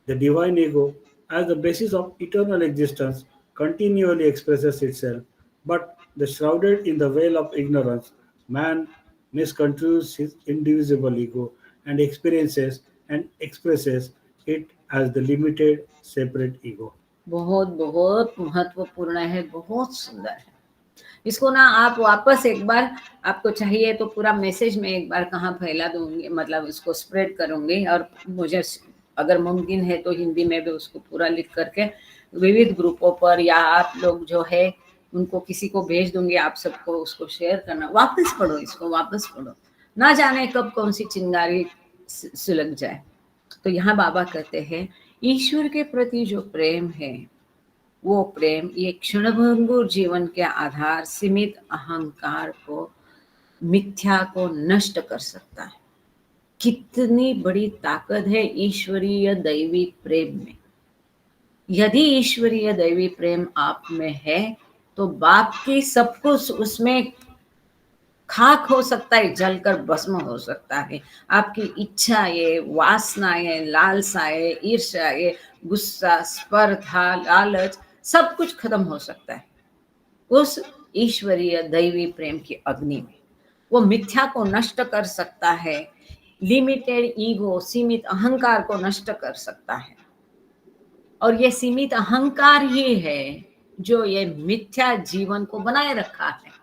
Speaker 2: The divine ego, as the basis of eternal existence, continually expresses itself, but the shrouded in the veil of ignorance, man misconstrues his indivisible ego and experiences and expresses it as the limited separate ego.
Speaker 1: बहुत बहुत महत्वपूर्ण है, बहुत सुंदर है। इसको ना आप वापस एक बार, आपको चाहिए तो पूरा मैसेज में एक बार कहाँ फैला दूंगी, मतलब इसको स्प्रेड करूंगी, और मुझे अगर मुमकिन है तो हिंदी में भी उसको पूरा लिख करके विविध ग्रुपों पर, या आप लोग जो है उनको किसी को भेज दूंगी, आप सबको उसको शेयर करना। वापस पढ़ो, इसको वापस पढ़ो, ना जाने कब कौन सी चिंगारी सुलग जाए। तो यहाँ बाबा कहते हैं ईश्वर के प्रति जो प्रेम है, वो प्रेम ये क्षणभंगुर जीवन के आधार सीमित अहंकार को, मिथ्या को नष्ट कर सकता है। कितनी बड़ी ताकत है ईश्वरीय दैवी प्रेम में। यदि ईश्वरीय दैवी प्रेम आप में है तो बाप की सब कुछ उसमें खाक हो सकता है, जलकर भस्म हो सकता है। आपकी इच्छाएं, वासनाएं, लालसाएं, ईर्ष्याएं, गुस्सा, स्पर्धा, लालच, सब कुछ खत्म हो सकता है उस ईश्वरीय दैवी प्रेम की अग्नि में। वो मिथ्या को नष्ट कर सकता है, लिमिटेड ईगो, सीमित अहंकार को नष्ट कर सकता है। और ये सीमित अहंकार ही है जो ये मिथ्या जीवन को बनाए रखा है।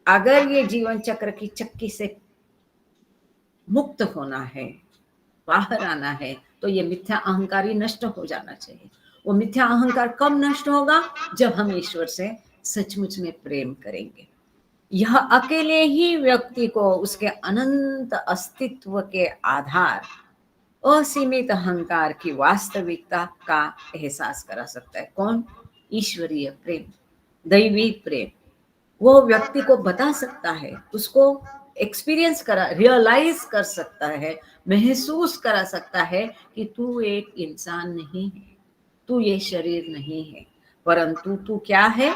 Speaker 1: अगर ये जीवन चक्र की चक्की से मुक्त होना है, बाहर आना है, तो ये मिथ्या अहंकार ही नष्ट हो जाना चाहिए। वो मिथ्या अहंकार कब नष्ट होगा? जब हम ईश्वर से सचमुच में प्रेम करेंगे। यह अकेले ही व्यक्ति को उसके अनंत अस्तित्व के आधार, असीमित अहंकार की वास्तविकता का एहसास करा सकता है। कौन? ईश्वरीय प्रेम, दैवी प्रेम। वो व्यक्ति को बता सकता है, उसको एक्सपीरियंस करा, रियलाइज कर सकता है, महसूस करा सकता है कि तू एक इंसान नहीं है, तू ये शरीर नहीं है, परंतु तू क्या है?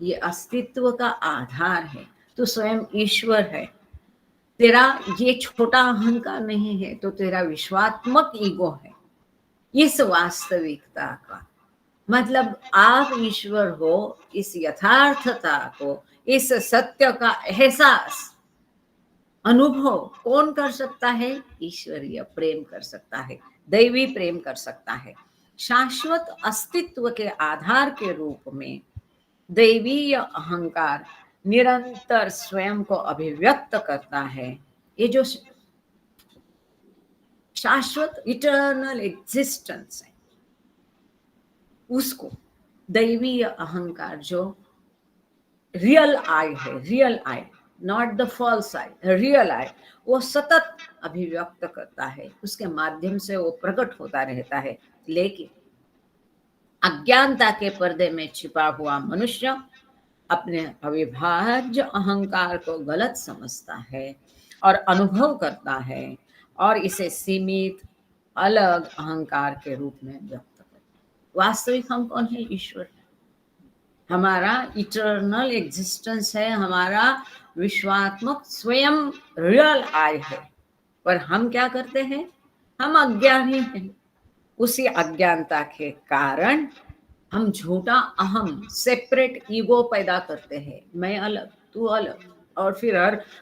Speaker 1: ये अस्तित्व का आधार है, तू स्वयं ईश्वर है। तेरा ये छोटा अहंकार नहीं है, तो तेरा विश्वात्मक ईगो है। इस वास्तविकता का मतलब आप ईश्वर हो, इस यथार्थता को, इस सत्य का एहसास, अनुभव कौन कर सकता है? ईश्वरीय प्रेम कर सकता है, दैवी प्रेम कर सकता है। शाश्वत अस्तित्व के आधार के रूप में दैवीय अहंकार निरंतर स्वयं को अभिव्यक्त करता है। ये जो शाश्वत इटर्नल एग्जिस्टेंस है, उसको दैवीय अहंकार जो रियल आई है, real I, not the false I, real I, वो सतत अभिव्यक्त करता है। उसके माध्यम से वो प्रकट होता रहता है। लेकिन अज्ञानता के पर्दे में छिपा हुआ मनुष्य अपने अविभाज्य अहंकार को गलत समझता है और अनुभव करता है, और इसे सीमित अलग अहंकार के रूप में व्यक्त करता है। वास्तविक हम कौन है? ईश्वर है। हमारा इटर्नल एग्जिस्टेंस है, हमारा विश्वात्मक स्वयं रियल आई है। पर हम क्या करते हैं? हम अज्ञानी हैं। उसी अज्ञानता के कारण हम झूठा अहम, सेपरेट ईगो पैदा करते हैं। मैं अलग, तू अलग। और फिर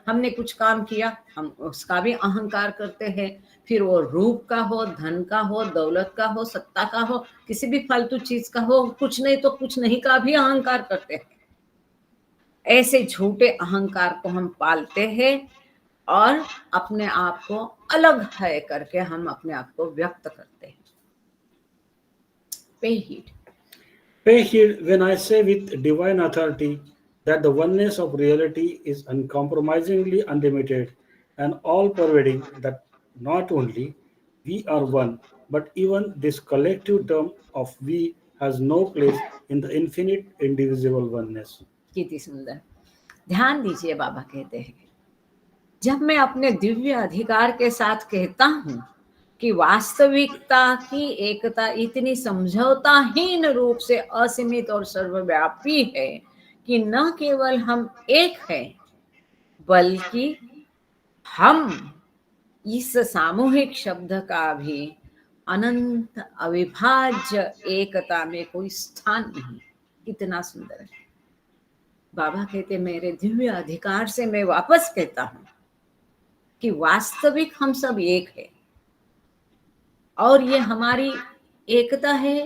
Speaker 1: हमने कुछ काम किया, हम उसका भी अहंकार करते हैं। फिर वो रूप का हो, धन का हो, दौलत का हो, सत्ता का हो, किसी भी फालतू चीज का हो, कुछ नहीं तो कुछ नहीं का भी अहंकार करते हैं। ऐसे झूठे अहंकार को हम पालते हैं और अपने आप को अलग है करके हम अपने आप को व्यक्त करते हैं। पे heed.
Speaker 2: Pay heed when I say with divine authority that the oneness of reality is uncompromisingly unlimited and all pervading, that not only we are one, but even this collective term of we has no place in the infinite indivisible oneness.
Speaker 1: कितनी सुंदर। ध्यान दीजिए, बाबा कहते हैं, जब मैं अपने दिव्य अधिकार के साथ कहता हूं कि वास्तविकता की एकता इतनी समझौताहीन रूप से असीमित और सर्वव्यापी है कि न केवल हम एक हैं, बल्कि हम इस सामूहिक शब्द का भी अनंत अविभाज्य एकता में कोई स्थान नहीं। कितना सुंदर है। बाबा कहते, मेरे दिव्य अधिकार से मैं वापस कहता हूं कि वास्तविक हम सब एक है और ये हमारी एकता है,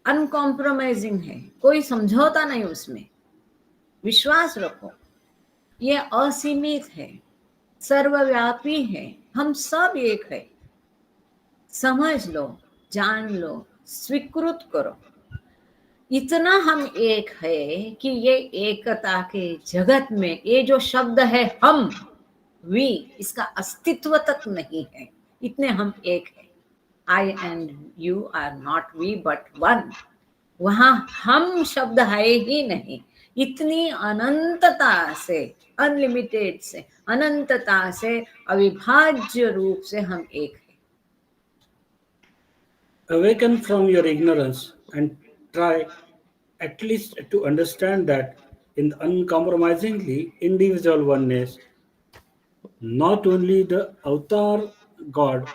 Speaker 1: अनकॉम्प्रोमाइजिंग है, कोई समझौता नहीं उसमें। विश्वास रखो, ये असीमित है, सर्वव्यापी है, हम सब एक है। समझ लो, जान लो, स्वीकृत करो। इतना हम एक है कि ये एकता के जगत में ये जो शब्द है हम, वी, इसका अस्तित्व तक नहीं है। इतने हम एक है। I and you are not we but one. वहां हम शब्द है ही नहीं। इतनी अनंतता से, अनलिमिटेड से, अनंतता से, अविभाज्य रूप से हम एक है।
Speaker 2: Awaken from your ignorance and try at least to understand that in the uncompromisingly individual oneness, not only the avatar God,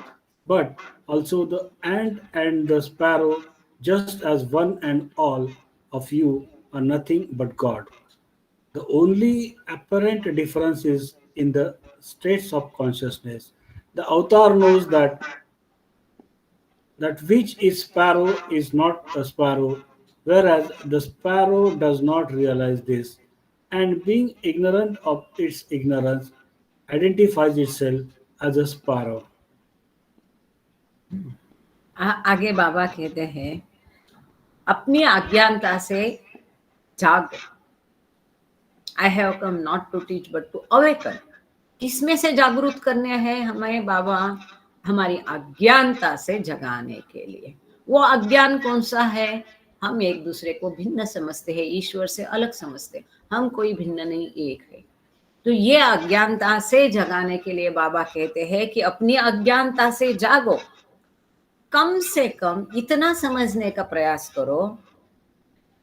Speaker 2: but also the ant and the sparrow, just as one and all of you are nothing but God. The only apparent difference is in the states of consciousness. The avatar knows that which is sparrow is not a sparrow, whereas the sparrow does not realize this, and being ignorant of its ignorance, identifies itself as a sparrow.
Speaker 1: आगे बाबा कहते हैं, अपनी अज्ञानता से जागो। I have come not to teach but to awaken. किसमें से जागरूक करने हैं हमें बाबा? हमारी अज्ञानता से जगाने के लिए। वो अज्ञान कौन सा है? हम एक दूसरे को भिन्न समझते हैं, ईश्वर से अलग समझते हैं। हम कोई भिन्न नहीं, एक है। तो ये अज्ञानता से जगाने के लिए बाबा कहते हैं कि अपनी अज्ञानता से जागो। कम से कम इतना समझने का प्रयास करो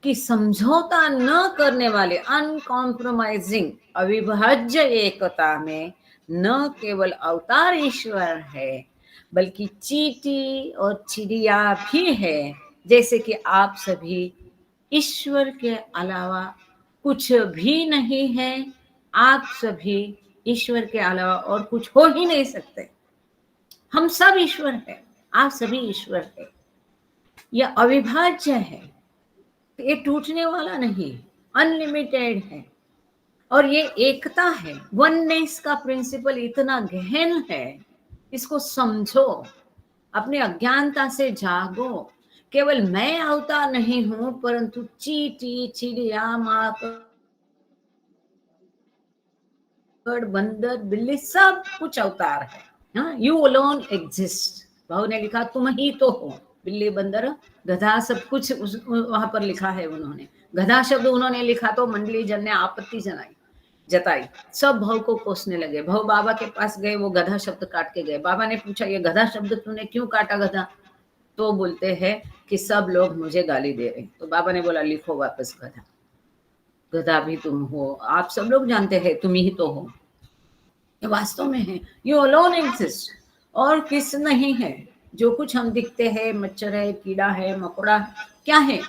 Speaker 1: कि समझौता न करने वाले अनकॉम्प्रोमाइजिंग अविभाज्य एकता में न केवल अवतार ईश्वर है, बल्कि चींटी और चिड़िया भी है। जैसे कि आप सभी ईश्वर के अलावा कुछ भी नहीं है। आप सभी ईश्वर के अलावा और कुछ हो ही नहीं सकते। हम सब ईश्वर है, आप सभी ईश्वर है। यह अविभाज्य है, ये टूटने वाला नहीं, अनलिमिटेड है। और ये एकता है, वननेस का प्रिंसिपल इतना गहन है। इसको समझो, अपने अज्ञानता से जागो। केवल मैं अवतार नहीं हूं, परंतु चींटी, चिड़िया, माकड़, बंदर, बिल्ली सब कुछ अवतार है। हाँ, यू अलोन एग्जिस्ट। भाव ने लिखा तुम ही तो हो। बिल्ली, बंदर, गधा, सब कुछ वहां पर लिखा है उन्होंने। गधा शब्द उन्होंने लिखा तो मंडली जन ने आपत्ति जताई। सब भव को कोसने लगे। भव बाबा के पास गए, वो गधा शब्द काट के गए। बाबा ने पूछा, ये गधा शब्द तूने क्यों काटा गधा? तो बोलते हैं कि सब लोग मुझे गाली दे रहे। तो बाबा ने बोला, लिखो वापस गधा। गधा भी तुम हो, आप सब लोग जानते हैं तुम ही तो हो। ये वास्तव में है, यू अलोन एग्जिस्ट, और किस नहीं है। जो कुछ हम दिखते हैं, मच्छर है, कीड़ा है, मकोड़ा है, क्या है?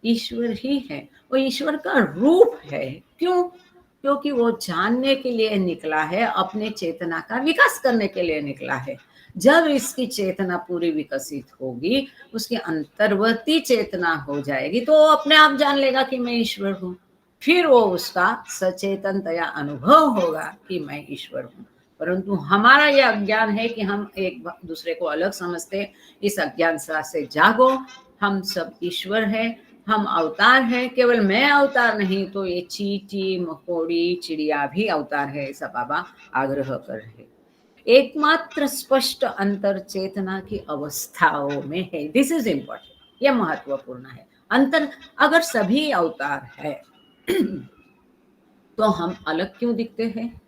Speaker 1: ईश्वर ही है। वो ईश्वर का रूप है। क्यों? क्योंकि वो जानने के लिए निकला है, अपने चेतना का विकास करने के लिए निकला है। जब इसकी चेतना पूरी विकसित होगी, उसकी अंतर्वर्ती चेतना हो जाएगी, तो वो अपने आप जान लेगा कि मैं ईश्वर हूँ। फिर वो उसका सचेतनतया अनुभव होगा कि मैं ईश्वर हूँ। परंतु हमारा यह अज्ञान है कि हम एक दूसरे को अलग समझते। इस अज्ञानता से जागो, हम सब ईश्वर है, हम अवतार है। केवल मैं अवतार नहीं तो ये चींटी, मकोड़ी, चिड़िया भी अवतार है, ऐसा बाबा आग्रह कर रहे। एकमात्र स्पष्ट अंतर चेतना की अवस्थाओं में है। दिस इज इम्पोर्टेंट, यह महत्वपूर्ण है। अंतर, अगर सभी अवतार है तो हम अलग क्यों दिखते हैं,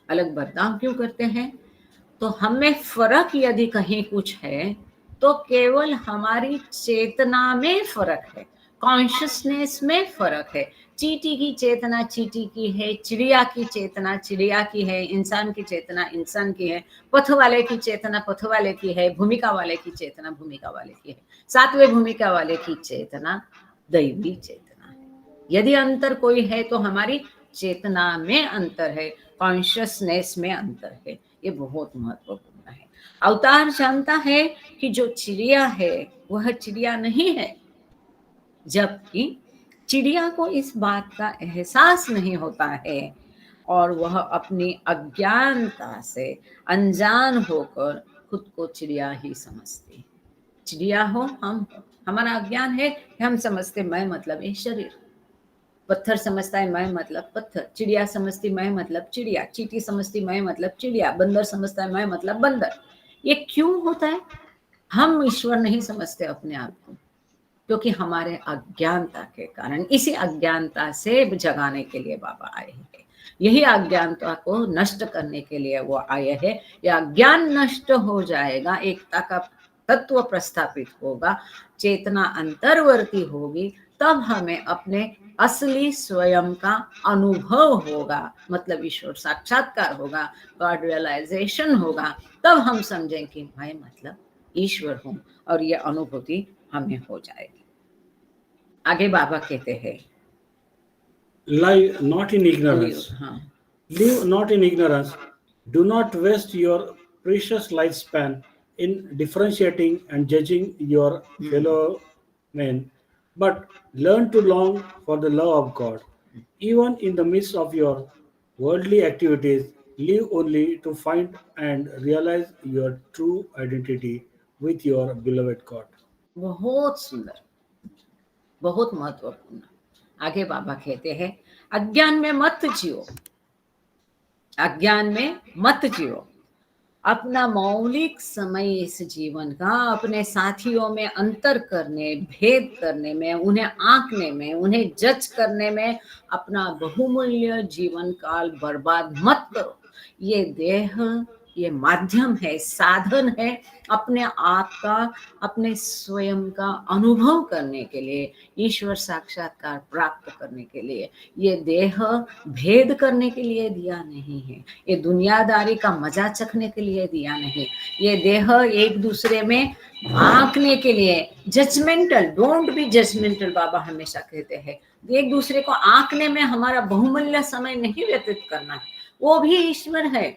Speaker 1: अलग बर्ताव क्यों करते हैं? तो हम में फर्क यदि कहीं कुछ है तो केवल हमारी चेतना में फर्क है, कॉन्शियसनेस में फर्क है। चींटी की चेतना चींटी की है, चिड़िया की चेतना चिड़िया की है, इंसान की चेतना इंसान की है, पथ वाले की चेतना पथ वाले की है, भूमिका वाले की चेतना भूमिका वाले की है, सातवें भूमिका वाले की चेतना दैवी चेतना है। यदि अंतर कोई है तो हमारी चेतना में अंतर है, कॉन्शियसनेस में अंतर है। ये बहुत महत्वपूर्ण है। अवतार जानता है कि जो चिड़िया है वह चिड़िया नहीं है, जबकि चिड़िया को इस बात का एहसास नहीं होता है और वह अपनी अज्ञानता से अनजान होकर खुद को चिड़िया ही समझती है। चिड़िया हो हम हो, हमारा अज्ञान है कि हम समझते मैं मतलब ये शरीर। पत्थर समझता है मैं मतलब पत्थर, चिड़िया समझती मैं मतलब चिड़िया, चींटी समझती मैं मतलब चिड़िया, बंदर समझता है मैं मतलब बंदर। ये क्यों होता है? हम ईश्वर नहीं समझते अपने आप को, क्योंकि हमारे अज्ञानता के कारण। इसी अज्ञानता से जगाने के लिए बाबा आए हैं। यही अज्ञानता को नष्ट करने के लिए वो आए हैं। यह अज्ञान नष्ट हो जाएगा, एकता का तत्व प्रस्थापित होगा, चेतना अंतर्वर्ती होगी, तब हमें अपने असली स्वयं का अनुभव होगा, मतलब ईश्वर साक्षात्कार होगा, गॉड रियलाइजेशन होगा। तब हम समझें कि मैं मतलब ईश्वर हूँ, और यह अनुभूति हमें हो जाएगी। आगे बाबा कहते हैं,
Speaker 2: Live not in ignorance.
Speaker 1: हाँ,
Speaker 2: Live not in ignorance. Do not waste your precious lifespan in differentiating and judging your fellow men, but learn to long for the love of God. Even in the midst of your worldly activities, live only to find and realize your true identity with your beloved God.
Speaker 1: बहुत सुंदर, बहुत महत्वपूर्ण। आगे बाबा कहते हैं, अज्ञान में मत जियो, अज्ञान में मत जियो। अपना मौलिक समय इस जीवन का अपने साथियों में अंतर करने, भेद करने में, उन्हें आंकने में, उन्हें जज करने में अपना बहुमूल्य जीवन काल बर्बाद मत करो। ये देह, ये माध्यम है, साधन है अपने आप का, अपने स्वयं का अनुभव करने के लिए, ईश्वर साक्षात्कार प्राप्त करने के लिए। ये देह भेद करने के लिए दिया नहीं है, ये दुनियादारी का मजा चखने के लिए दिया नहीं। ये देह एक दूसरे में आंकने के लिए, जजमेंटल, डोंट बी जजमेंटल, बाबा हमेशा कहते हैं। एक दूसरे को आंकने में हमारा बहुमूल्य समय नहीं व्यतीत करना है। वो भी ईश्वर है,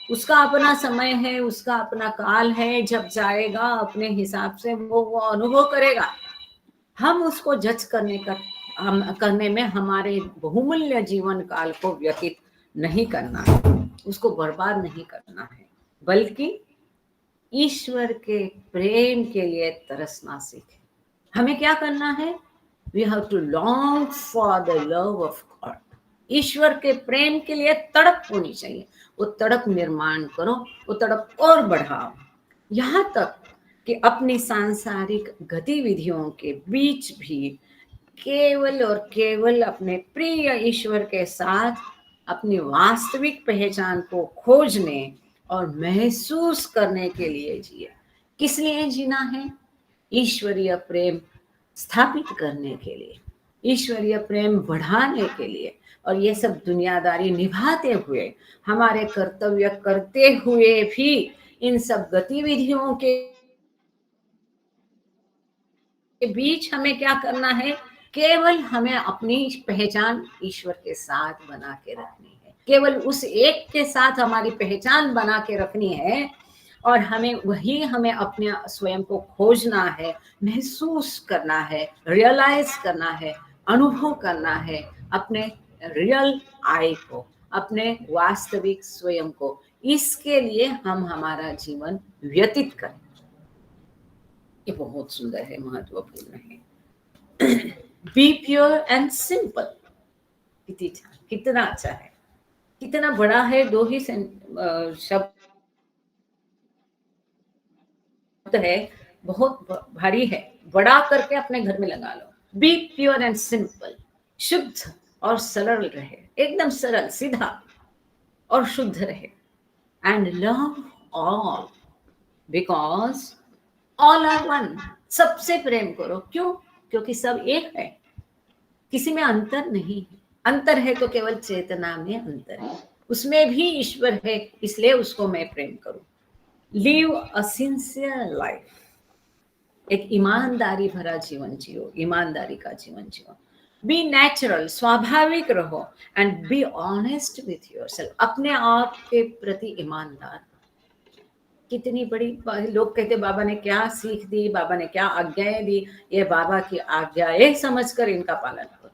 Speaker 1: उसका अपना समय है, उसका अपना काल है, जब जाएगा अपने हिसाब से वो अनुभव करेगा। हम उसको जज करने में हमारे बहुमूल्य जीवन काल को व्यतीत नहीं करना है, उसको बर्बाद नहीं करना है, बल्कि ईश्वर के प्रेम के लिए तरसना सीखें। हमें क्या करना है? We have to long for the love of God. ईश्वर के प्रेम के लिए तड़प होनी चाहिए। वो तड़प निर्माण करो, वो तड़प और बढ़ाओ, यहाँ तक कि अपनी सांसारिक गतिविधियों के बीच भी केवल और केवल अपने प्रिय ईश्वर के साथ अपनी वास्तविक पहचान को खोजने और महसूस करने के लिए जिए। किस लिए जीना है? ईश्वरीय प्रेम स्थापित करने के लिए, ईश्वरीय प्रेम बढ़ाने के लिए। और ये सब दुनियादारी निभाते हुए, हमारे कर्तव्य करते हुए भी इन सब गतिविधियों के बीच हमें क्या करना है, केवल हमें अपनी पहचान ईश्वर के साथ बना के रखनी है, केवल उस एक के साथ हमारी पहचान बना के रखनी है, और हमें अपने स्वयं को खोजना है, महसूस करना है, रियलाइज करना है, अनुभव करना है अपने रियल आई को, अपने वास्तविक स्वयं को। इसके लिए हम हमारा जीवन व्यतीत करें। ये बहुत सुंदर है, महत्वपूर्ण है। बी प्योर एंड सिंपल, कितना अच्छा है, कितना बड़ा है। दो ही शब्द है, बहुत भारी है, बड़ा करके अपने घर में लगा लो। बी प्योर एंड सिंपल, शुद्ध और सरल रहे, एकदम सरल सीधा और शुद्ध रहे। And love all because all are one, सबसे प्रेम करो। क्यों? क्योंकि सब एक है, किसी में अंतर नहीं है। अंतर है तो केवल चेतना में अंतर है, उसमें भी ईश्वर है, इसलिए उसको मैं प्रेम करूं। लिव अ सिंसियर लाइफ, एक ईमानदारी भरा जीवन जियो, ईमानदारी का जीवन जियो। बी नेचुरल, स्वाभाविक रहो। And be honest with yourself, अपने आप के प्रति ईमानदार। कितनी बड़ी लोग कहते बाबा ने क्या सीख दी, बाबा ने क्या आज्ञाएं दी, ये बाबा की आज्ञाएं समझकर इनका पालन करो।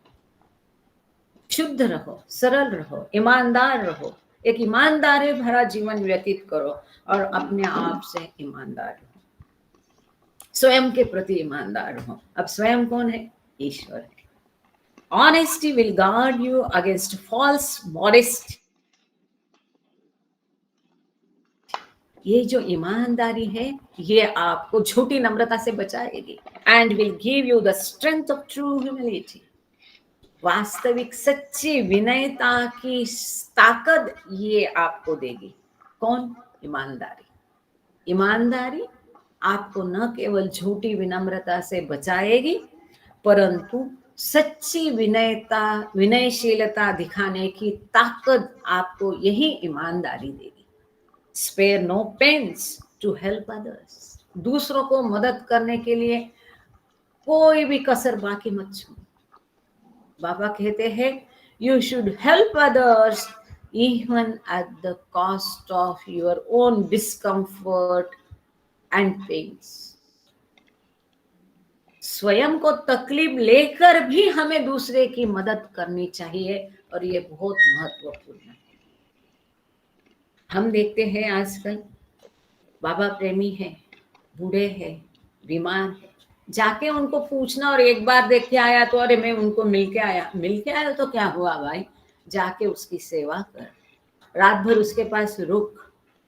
Speaker 1: शुद्ध रहो, सरल रहो, ईमानदार रहो, एक ईमानदारी भरा जीवन व्यतीत करो, और अपने आप से ईमानदार रहो, स्वयं के प्रति ईमानदार रहो। अब स्वयं कौन है? ईश्वर है। Honesty will guard you against false modesty, ये जो ईमानदारी है ये आपको झूठी नम्रता से बचाएगी। And will give you the strength of true humility, वास्तविक सच्ची विनयता की ताकत ये आपको देगी। कौन? ईमानदारी। ईमानदारी आपको न केवल झूठी विनम्रता से बचाएगी, परंतु सच्ची विनयता, विनयशीलता दिखाने की ताकत आपको यही ईमानदारी देगी। Spare no pains to help others, दूसरों को मदद करने के लिए कोई भी कसर बाकी मत छोड़ो। बाबा कहते हैं you should help others even at the cost of your own discomfort and pains. स्वयं को तकलीफ लेकर भी हमें दूसरे की मदद करनी चाहिए, और ये बहुत महत्वपूर्ण है। हम देखते हैं आजकल बाबा प्रेमी है, बूढ़े हैं, बीमार है, जाके उनको पूछना और एक बार देख के आया तो अरे मैं उनको मिल के आया तो क्या हुआ भाई, जाके उसकी सेवा कर, रात भर उसके पास रुक,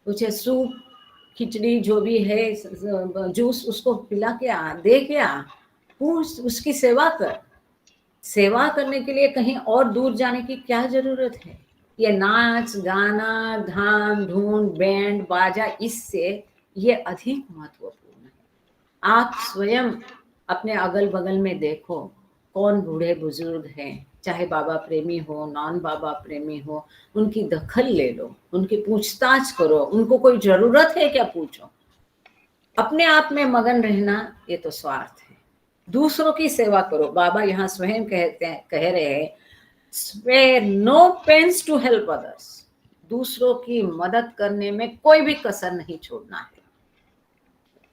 Speaker 1: कुछ सूप खिचड़ी जो भी है, जूस उसको पिला के आ, दे के आ, पूछ, उसकी सेवा कर। सेवा करने के लिए कहीं और दूर जाने की क्या जरूरत है? ये नाच गाना, धाम धूम, बैंड बाजा, इससे ये अधिक महत्वपूर्ण है। आप स्वयं अपने अगल बगल में देखो कौन बूढ़े बुजुर्ग हैं, चाहे बाबा प्रेमी हो, नॉन बाबा प्रेमी हो, उनकी दखल ले लो, उनकी पूछताछ करो। उनको कोई जरूरत है क्या? पूछो। अपने आप में मगन रहना ये तो स्वार्थ है। दूसरों की सेवा करो। बाबा यहाँ स्वयं कह रहे हैं spare no pains to help others, दूसरों की मदद करने में कोई भी कसर नहीं छोड़ना है।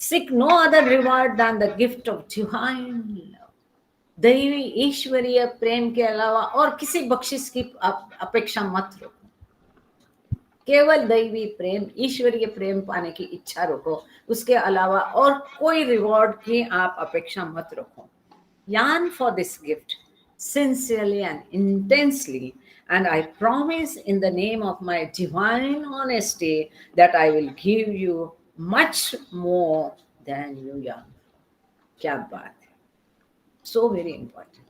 Speaker 1: Seek no other reward than the gift of divine love, दैवी ईश्वरीय प्रेम के अलावा और किसी बख्शिश की अपेक्षा मत रखो। केवल दैवी प्रेम, ईश्वरीय प्रेम पाने की इच्छा रखो, उसके अलावा और कोई रिवॉर्ड की आप अपेक्षा मत रखो। Yearn for this gift sincerely and intensely, and I promise in the name of my divine honesty that I will give you much more than you yearn. क्या बात है, so very important.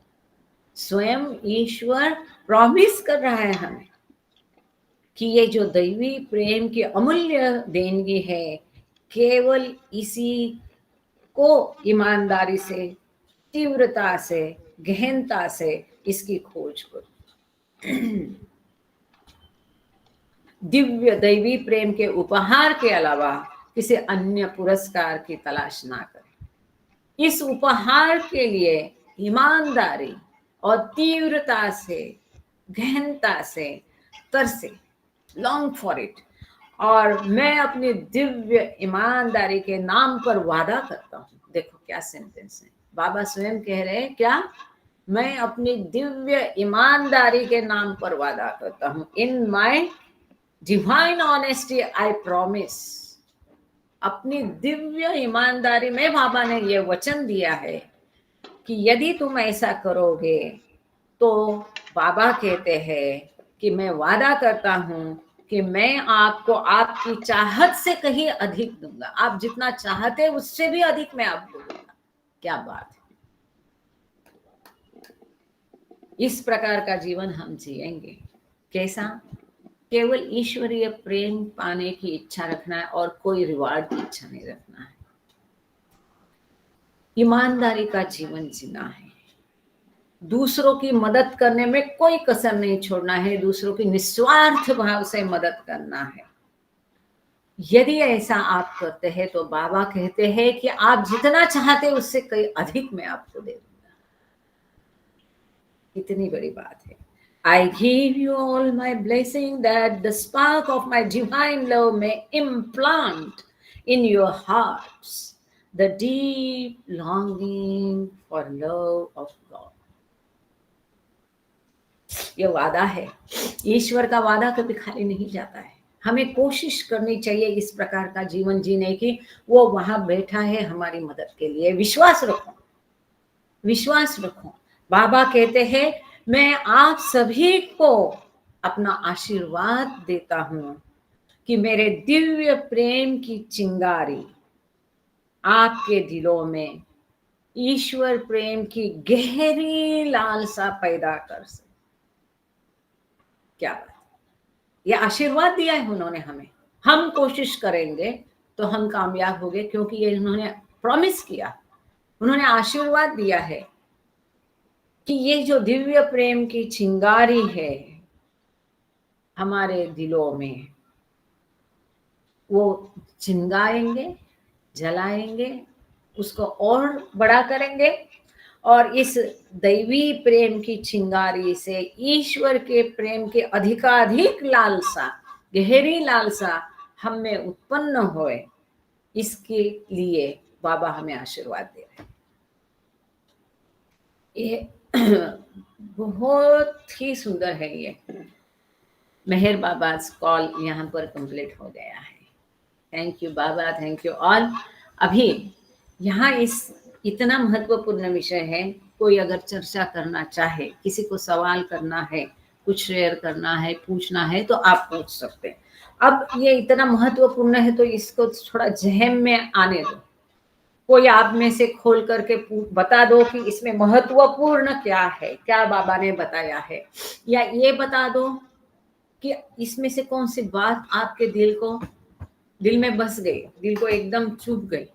Speaker 1: स्वयं ईश्वर promise कर रहा है हमें कि ये जो दैवी प्रेम की अमूल्य देनगी है, केवल इसी को ईमानदारी से, तीव्रता से, गहनता से इसकी खोज करो। दिव्य दैवी प्रेम के उपहार के अलावा किसी अन्य पुरस्कार की तलाश ना करें। इस उपहार के लिए ईमानदारी और तीव्रता से, गहनता से तरसे, लॉन्ग फॉर इट। और मैं अपनी दिव्य ईमानदारी के नाम पर वादा करता हूँ। देखो क्या सेंटेंस है, बाबा स्वयं कह रहे हैं क्या, मैं अपनी दिव्य ईमानदारी के नाम पर वादा करता हूँ। In my divine honesty I promise. अपनी दिव्य ईमानदारी में बाबा ने ये वचन दिया है कि यदि तुम ऐसा करोगे तो बाबा कहते हैं कि मैं वादा करता हूं कि मैं आपको आपकी चाहत से कहीं अधिक दूंगा। आप जितना चाहते उससे भी अधिक मैं आपको दूंगा। क्या बात है। इस प्रकार का जीवन हम जिएंगे। कैसा? केवल ईश्वरीय प्रेम पाने की इच्छा रखना है और कोई रिवार्ड की इच्छा नहीं रखना है। ईमानदारी का जीवन जीना है। दूसरों की मदद करने में कोई कसर नहीं छोड़ना है। दूसरों की निस्वार्थ भाव से मदद करना है। यदि ऐसा आप करते हैं तो बाबा कहते हैं कि आप जितना चाहते उससे कहीं अधिक मैं आपको दे दूंगा। इतनी बड़ी बात है। I give you all my blessing that the spark of my divine love may implant in your hearts the deep longing for love of God. ये वादा है। ईश्वर का वादा कभी खाली नहीं जाता है। हमें कोशिश करनी चाहिए इस प्रकार का जीवन जीने की। वो वहां बैठा है हमारी मदद के लिए। विश्वास रखो, विश्वास रखो। बाबा कहते हैं मैं आप सभी को अपना आशीर्वाद देता हूं कि मेरे दिव्य प्रेम की चिंगारी आपके दिलों में ईश्वर प्रेम की गहरी लालसा पैदा कर सके। क्या बात, ये आशीर्वाद दिया है उन्होंने हमें। हम कोशिश करेंगे तो हम कामयाब होंगे, क्योंकि ये उन्होंने प्रॉमिस किया, उन्होंने आशीर्वाद दिया है कि ये जो दिव्य प्रेम की चिंगारी है हमारे दिलों में, वो चिंगाएंगे, जलाएंगे, उसको और बड़ा करेंगे और इस दैवी प्रेम की चिंगारी से ईश्वर के प्रेम के अधिकाधिक लालसा, गहरी लालसा हम में उत्पन्न होए, इसके लिए बाबा हमें आशीर्वाद दे रहे हैं। ये बहुत ही सुंदर है। ये मेहर बाबा कॉल यहाँ पर कंप्लीट हो गया है। Thank you Baba, thank you all. अभी यहाँ इस इतना महत्वपूर्ण विषय है, कोई अगर चर्चा करना चाहे, किसी को सवाल करना है, कुछ शेयर करना है, पूछना है तो आप पूछ सकते हैं। अब ये इतना महत्वपूर्ण है तो इसको थोड़ा जहन में आने दो। कोई आप में से खोल करके बता दो कि इसमें महत्वपूर्ण क्या है, क्या बाबा ने बताया है, या ये बता दो कि इसमें से कौन सी बात आपके दिल में बस गई, दिल को एकदम चुभ गई,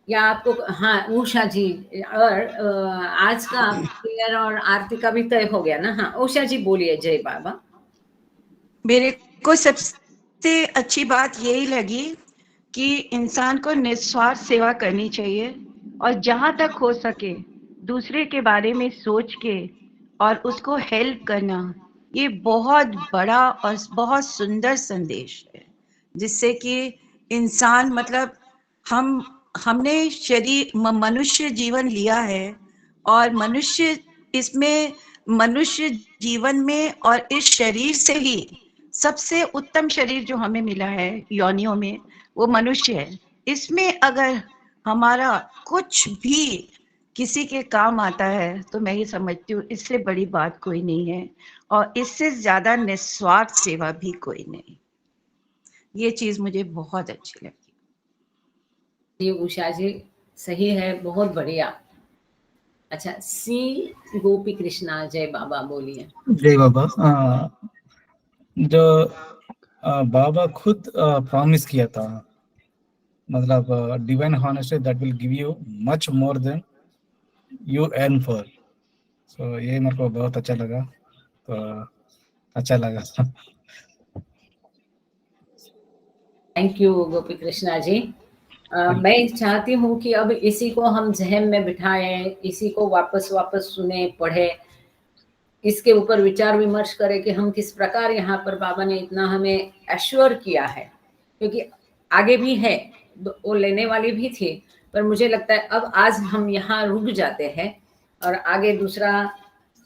Speaker 1: या आपको। हाँ उषा जी, और आज का प्रेयर और आरती का भी तय हो गया ना। हाँ उषा जी बोलिए। जय बाबा।
Speaker 3: मेरे को सबसे अच्छी बात यही लगी कि इंसान को निस्वार्थ सेवा करनी चाहिए और जहां तक हो सके दूसरे के बारे में सोच के और उसको हेल्प करना, ये बहुत बड़ा और बहुत सुंदर संदेश है, जिससे कि इंसान मतलब हमने शरीर मनुष्य जीवन लिया है और मनुष्य जीवन में और इस शरीर से ही सबसे उत्तम शरीर जो हमें मिला है योनियों में, वो मनुष्य है। इसमें अगर हमारा कुछ भी किसी के काम आता है तो मैं ये समझती हूँ इससे बड़ी बात कोई नहीं है और इससे ज्यादा निस्वार्थ सेवा भी कोई नहीं। ये चीज मुझे बहुत अच्छी लगी।
Speaker 1: जी उषा जी सही है, बहुत बढ़िया। अच्छा सी गोपी कृष्णा, जय बाबा बोलिए।
Speaker 4: जय बाबा। जो बाबा खुद प्रॉमिस किया था, मतलब divine honesty that will give you much more than you earn for. So ये मेरे को बहुत अच्छा लगा, तो अच्छा लगा।
Speaker 1: Thank you Gopi Krishna ji. मैं चाहती हूँ कि अब इसी को हम ज़हन में बिठाएं, इसी को वापस वापस सुने, पढ़े, इसके ऊपर विचार विमर्श करें कि हम किस प्रकार यहाँ पर बाबा ने इतना हमें एश्योर किया है, क्योंकि आगे भी है, वो लेने वाली भी थी, पर मुझे लगता है अब आज हम यहाँ रुक जाते हैं और आगे दूसरा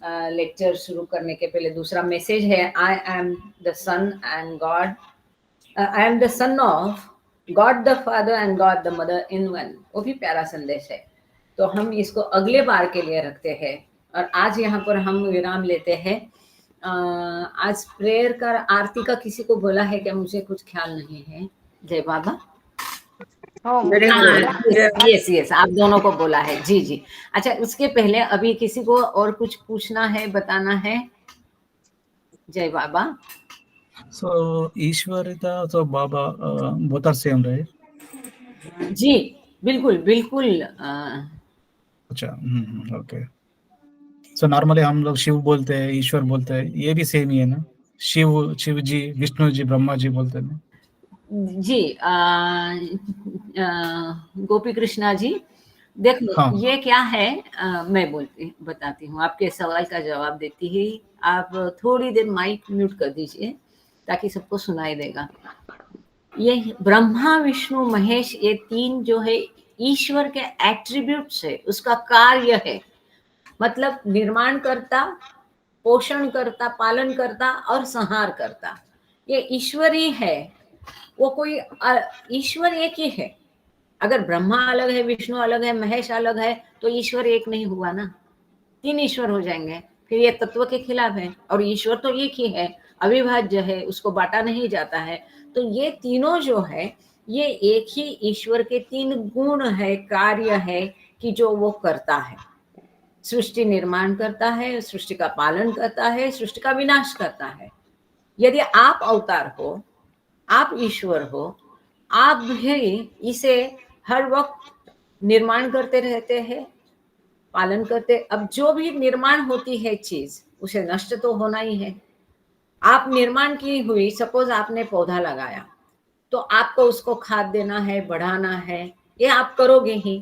Speaker 1: लेक्चर शुरू करने के पहले दूसरा मैसेज है, I am the son and God, I am the son of God the father and God the mother in one. वो भी प्यारा संदेश है, तो हम इसको अगले बार के लिए रखते हैं और आज यहाँ पर हम विराम लेते हैं। आज प्रेयर का आरती का किसी को बोला है क्या? मुझे कुछ ख्याल नहीं है। जय बाबा। यस, आप दोनों को बोला है। जी जी, अच्छा, उसके पहले अभी किसी को और कुछ पूछना है, बताना है? जय बाबा।
Speaker 4: So Ishwarita, so Baba, both are same, right?
Speaker 1: जी बिल्कुल बिल्कुल।
Speaker 4: अच्छा, ओके। So normally हम लोग शिव बोलते हैं, ईश्वर बोलते हैं, ये भी सेम ही है ना? शिव जी, विष्णु जी, ब्रह्मा जी बोलते हैं।
Speaker 1: जी गोपी कृष्णा जी, देखो
Speaker 4: हाँ।
Speaker 1: ये क्या है, मैं बताती हूँ, आपके सवाल का जवाब देती ही आप थोड़ी देर माइक म्यूट कर दीजिए ताकि सबको सुनाई देगा। ये ब्रह्मा विष्णु महेश, ये तीन जो है ईश्वर के एट्रीब्यूट्स है, उसका कार्य है, मतलब निर्माण करता, पोषण करता, पालन करता और संहार करता, ये ईश्वर ही है। वो कोई ईश्वर एक ही है। अगर ब्रह्मा अलग है, विष्णु अलग है, महेश अलग है, तो ईश्वर एक नहीं हुआ ना, तीन ईश्वर हो जाएंगे, फिर ये तत्व के खिलाफ है। और ईश्वर तो एक ही है, अविभाज्य है, उसको बांटा नहीं जाता है। तो ये तीनों जो है, ये एक ही ईश्वर के तीन गुण है, कार्य है कि जो वो करता है। सृष्टि निर्माण करता है, सृष्टि का पालन करता है, सृष्टि का विनाश करता है। यदि आप अवतार हो, आप ईश्वर हो, आप भी इसे हर वक्त निर्माण करते रहते हैं, पालन करते। अब जो भी निर्माण होती है चीज, उसे नष्ट तो होना ही है। आप निर्माण की हुई, सपोज आपने पौधा लगाया, तो आपको उसको खाद देना है, बढ़ाना है, ये आप करोगे ही।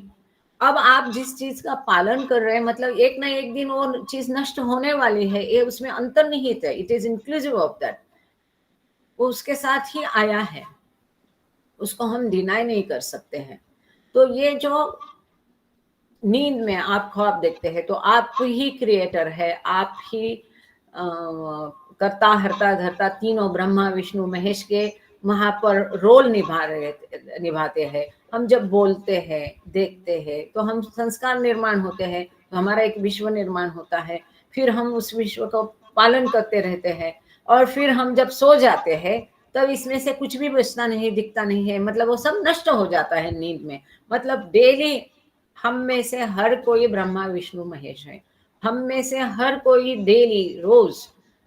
Speaker 1: अब आप जिस चीज का पालन कर रहे हैं, मतलब एक ना एक दिन वो चीज नष्ट होने वाली है, ये उसमें अंतर्निहित है, it is inclusive of that, वो उसके साथ ही आया है, उसको हम डिनाई नहीं कर सकते हैं। तो ये जो नींद में आप ख्वाब देखते हैं, तो आप ही क्रिएटर है, आप ही करता हरता धरता तीनों ब्रह्मा विष्णु महेश के वहां पर रोल निभाते हैं। हम जब बोलते हैं, देखते हैं, तो हम संस्कार निर्माण होते हैं, तो हमारा एक विश्व निर्माण होता है, फिर हम उस विश्व को पालन करते रहते हैं, और फिर हम जब सो जाते हैं तब इसमें से कुछ भी बचता नहीं, दिखता नहीं है, मतलब वो सब नष्ट हो जाता है नींद में। मतलब डेली हम में से हर कोई ब्रह्मा विष्णु महेश है, हम में से हर कोई डेली रोज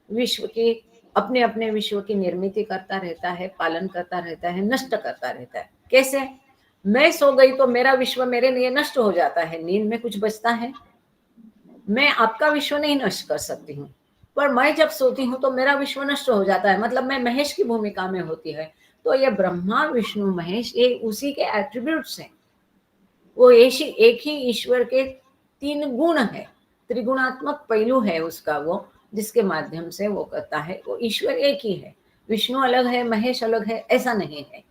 Speaker 1: विश्व की अपने अपने विश्व की निर्मित करता रहता है, पालन करता रहता है, नष्ट करता रहता है। कैसे? मैं सो गई तो मेरा विश्व मेरे लिए नष्ट हो जाता है, नींद में कुछ बचता है? मैं आपका विश्व नहीं नष्ट कर सकती हूँ, पर मैं जब सोती हूँ तो मेरा विश्व नष्ट हो जाता है, मतलब मैं महेश की भूमिका में होती है। तो ये ब्रह्मा विष्णु महेश, ये उसी के एट्रीब्यूट्स हैं, वो एक ही ईश्वर के तीन गुण है, त्रिगुणात्मक पहलू है उसका, वो जिसके माध्यम से वो करता है। वो ईश्वर एक ही है, विष्णु अलग है, महेश अलग है, ऐसा नहीं है,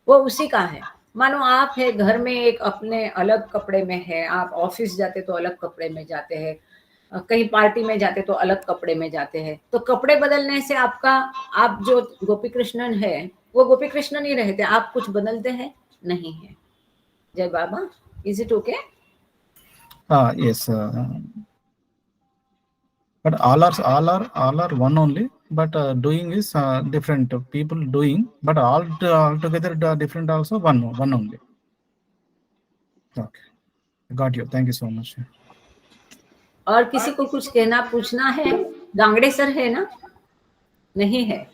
Speaker 1: वो उसी का है। मानो आप है घर में एक अपने अलग कपड़े में है, आप ऑफिस जाते तो अलग कपड़े में जाते हैं, कहीं पार्टी में जाते तो अलग कपड़े में जाते हैं। तो कपड़े बदलने से आप जो गोपी कृष्णन है, वो गोपी कृष्णन ही रहते, आप कुछ बदलते हैं नहीं है। जय Baba. Is it okay?
Speaker 4: Yes. But all are one only. But doing is different. People doing, but all together different also one only. Okay, got you. Thank you so much.
Speaker 1: और किसी को कुछ कहना पूछना है? गांगड़े सर है ना? नहीं है?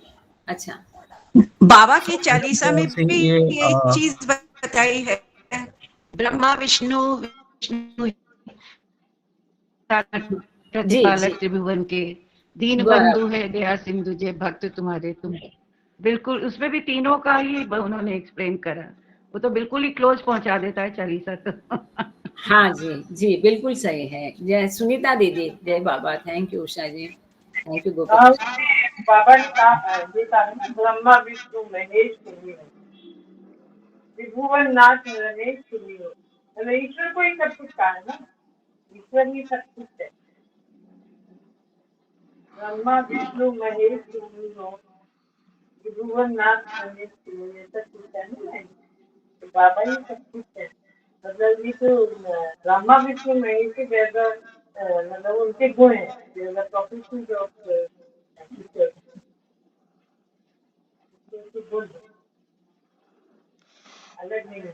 Speaker 1: अच्छा,
Speaker 3: बाबा के चालीसा में भी
Speaker 4: ये
Speaker 3: ये चीज बताई है, ब्रह्मा विष्णु प्रतिपालक त्रिभुवन के, दीन बंधु है दया सिंधु जय भक्त तुम्हारे तुम। बिल्कुल, उसमें भी तीनों का ही उन्होंने एक्सप्लेन करा। वो तो बिल्कुल ही क्लोज पहुंचा देता है चालीसा तो।
Speaker 1: हाँ जी, जी बिल्कुल सही है। जय सुनीता दीदी, जय Baba. Thank you Usha ji, thank you Gopi.
Speaker 5: Baba ने कहा ये कहा ना, ब्रह्मा विष्णु महेश तुम हो, त्रिभुवन नाथ नरेश तुम हो। मतलब ईश्वर को ही सब कुछ कहा है ना, ईश्वर ही सब कुछ है। ब्रह्मा विष्णु महेश तुम हो, त्रिभुवन नाथ नरेश तुम हो, ये सब कुछ है ना। तो बाबा ही सब कुछ है। मतलब ये तो ब्रह्मा विष्णु महेश के जैसा मतलब उनके गुण है, प्रॉपर्टीज ऑफ गुण अलग नहीं है।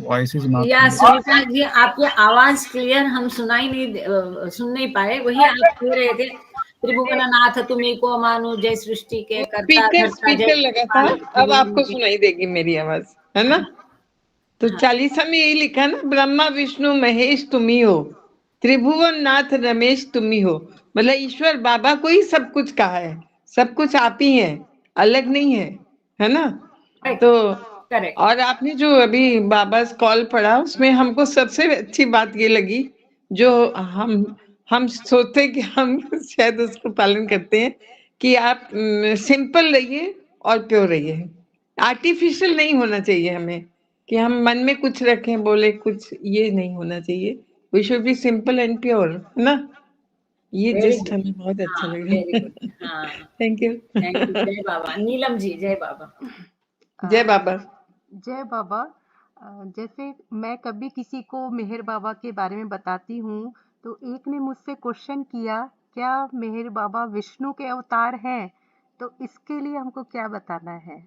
Speaker 4: वॉइस इज नॉट
Speaker 1: या सुनीता जी, आपकी आवाज क्लियर हम सुन नहीं पाए। वही आप कह रहे थे, त्रिभुवननाथ तुम्ही को मानु, जय सृष्टि के कर्ता धर्ता,
Speaker 5: स्पीकर
Speaker 1: जय
Speaker 5: लगा था, अब आपको सुनाई देगी मेरी आवाज, है ना। तो चालीसा में यही लिखा है ना, ब्रह्मा विष्णु महेश तुम्ही हो, त्रिभुवन नाथ रमेश तुम्ही हो। मतलब ईश्वर बाबा को ही सब कुछ कहा है, सब कुछ आप ही हैं, अलग नहीं है ना। तो
Speaker 1: करेक्ट।
Speaker 5: और आपने जो अभी बाबा कॉल पढ़ा, उसमें हमको सबसे अच्छी बात ये लगी, जो हम सोचते हैं कि हम शायद उसको पालन करते हैं, कि आप सिंपल रहिए और प्योर रहिए। आर्टिफिशियल नहीं होना चाहिए हमें, कि हम मन में कुछ रखें बोले कुछ, ये नहीं होना चाहिए। We should be simple and pure, है ना। ये
Speaker 1: वेरी
Speaker 5: जस्ट
Speaker 1: गुड।
Speaker 5: हमें बहुत अच्छा
Speaker 1: हाँ,
Speaker 5: लगा।
Speaker 1: Very good. हाँ,
Speaker 5: थैंक यू।
Speaker 1: Thank you. जय बाबा। नीलम जी, जय बाबा।
Speaker 5: जय बाबा।
Speaker 6: जय बाबा। जैसे मैं कभी किसी को मेहर बाबा के बारे में बताती हूँ, तो एक ने मुझसे क्वेश्चन किया, क्या मेहर बाबा विष्णु के अवतार हैं? तो इसके लिए हमको क्या बताना है?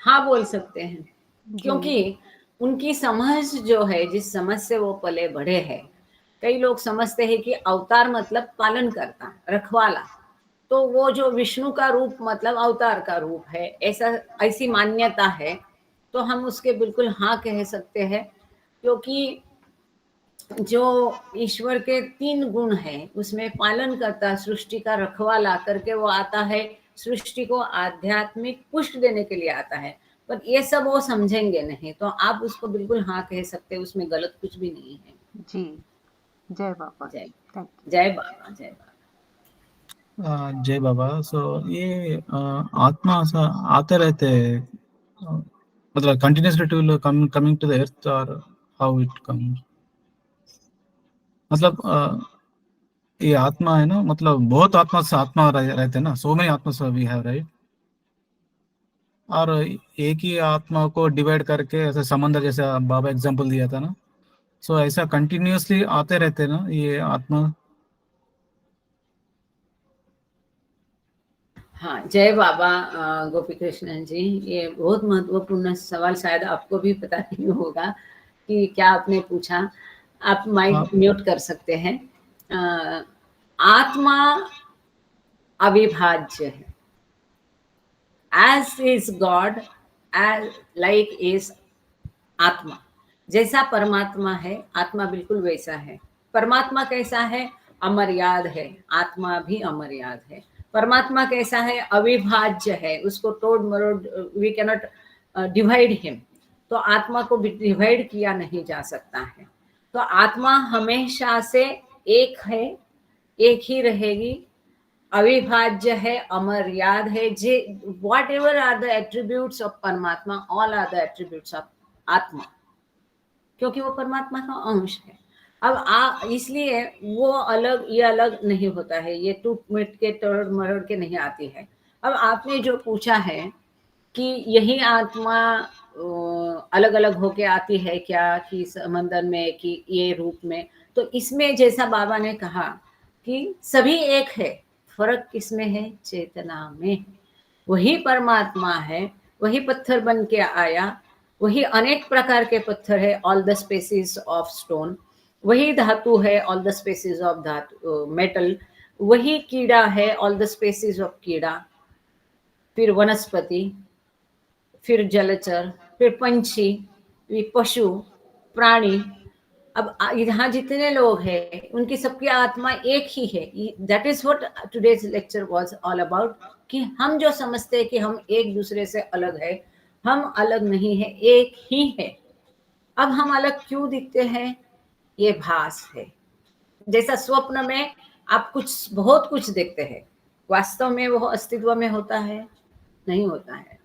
Speaker 1: हाँ, बोल सकते हैं,
Speaker 6: जी।
Speaker 1: क्योंकि उनकी समझ जो है, जिस समझ से वो पले बढ़े हैं, कई लोग समझते हैं कि अवतार मतलब पालन करता, रखवाला। तो वो जो विष्णु का रूप मतलब अवतार का रूप है, ऐसी मान्यता है। तो हम उसके बिल्कुल हाँ कह सकते हैं, क्योंकि जो ईश्वर के 3 गुण हैं, उसमें पालन करता, सृष्टि का रखवाला करके वो आता है, सृष्टि को आध्यात्मिक पुष्ट देने के लिए आता है। पर ये सब वो समझेंगे नहीं, तो आप उसको बिल्कुल हाँ कह सकते हैं, उसमें गलत कुछ भी नहीं है।
Speaker 6: जी, जय बाबा।
Speaker 1: जय
Speaker 6: थैंक यू।
Speaker 1: जय बाबा, जय बाबा।
Speaker 4: जय बाबा। सो ये आत्मा ऐसा आते रहते हैं, मतलब continuously to coming to the earth, और हाउ इट कम्स, मतलब ये आत्मा है ना, मतलब बहुत आत्मा से आत्मा रहते हैं ना, सो मेनी आत्मा से वी हैव, राइट। और एक ही आत्मा को डिवाइड करके ऐसे समंदर जैसा बाबा एग्जांपल दिया था ना, सो ऐसा कंटिन्यूसली आते रहते हैं ना ये आत्मा।
Speaker 1: हाँ, जय बाबा। गोपी कृष्णन जी, ये बहुत महत्वपूर्ण सवाल, शायद आपको भी पता नहीं होगा कि क्या आपने पूछा। आप माइक म्यूट कर सकते हैं। आत्मा अविभाज्य है, as is God, as like is atma. जैसा परमात्मा है, आत्मा बिल्कुल वैसा है। परमात्मा कैसा है? अमर्याद है, आत्मा भी अमर्याद है। परमात्मा कैसा है? अविभाज्य है, उसको तोड़ मरोड़, वी कैनॉट डिवाइड हिम। तो आत्मा को डिवाइड किया नहीं जा सकता है। तो आत्मा हमेशा से एक है, एक ही रहेगी, अविभाज्य है, अमर्याद है। जे whatever are the attributes of परमात्मा, all are the attributes of आत्मा, क्योंकि वो परमात्मा का अंश है। अब इसलिए वो अलग, ये अलग नहीं होता है, ये टूट मिट के तोड़ मरोड़ के नहीं आती है। अब आपने जो पूछा है कि यही आत्मा अलग अलग होके आती है क्या, कि समंदर में, कि ये रूप में, तो इसमें जैसा बाबा ने कहा कि सभी एक है, फर्क किसमें है? चेतना में। वही परमात्मा है, वही पत्थर बन के आया, वही अनेक प्रकार के पत्थर है, all the species of stone. वही धातु है, ऑल द स्पेसीज ऑफ धातु मेटल। वही कीड़ा है, ऑल द स्पेसीज ऑफ कीड़ा। फिर वनस्पति, फिर जलचर, फिर पंछी, फिर पशु, प्राणी, अब यहाँ जितने लोग हैं उनकी सबकी आत्मा एक ही है. That is what today's lecture was all about, कि हम जो समझते हैं कि हम एक दूसरे से अलग है, हम अलग नहीं है, एक ही है. अब हम अलग क्यों दिखते हैं? ये भास है. जैसा स्वप्न में आप कुछ बहुत कुछ देखते हैं, वास्तव में वो अस्तित्व में होता है? नहीं होता है.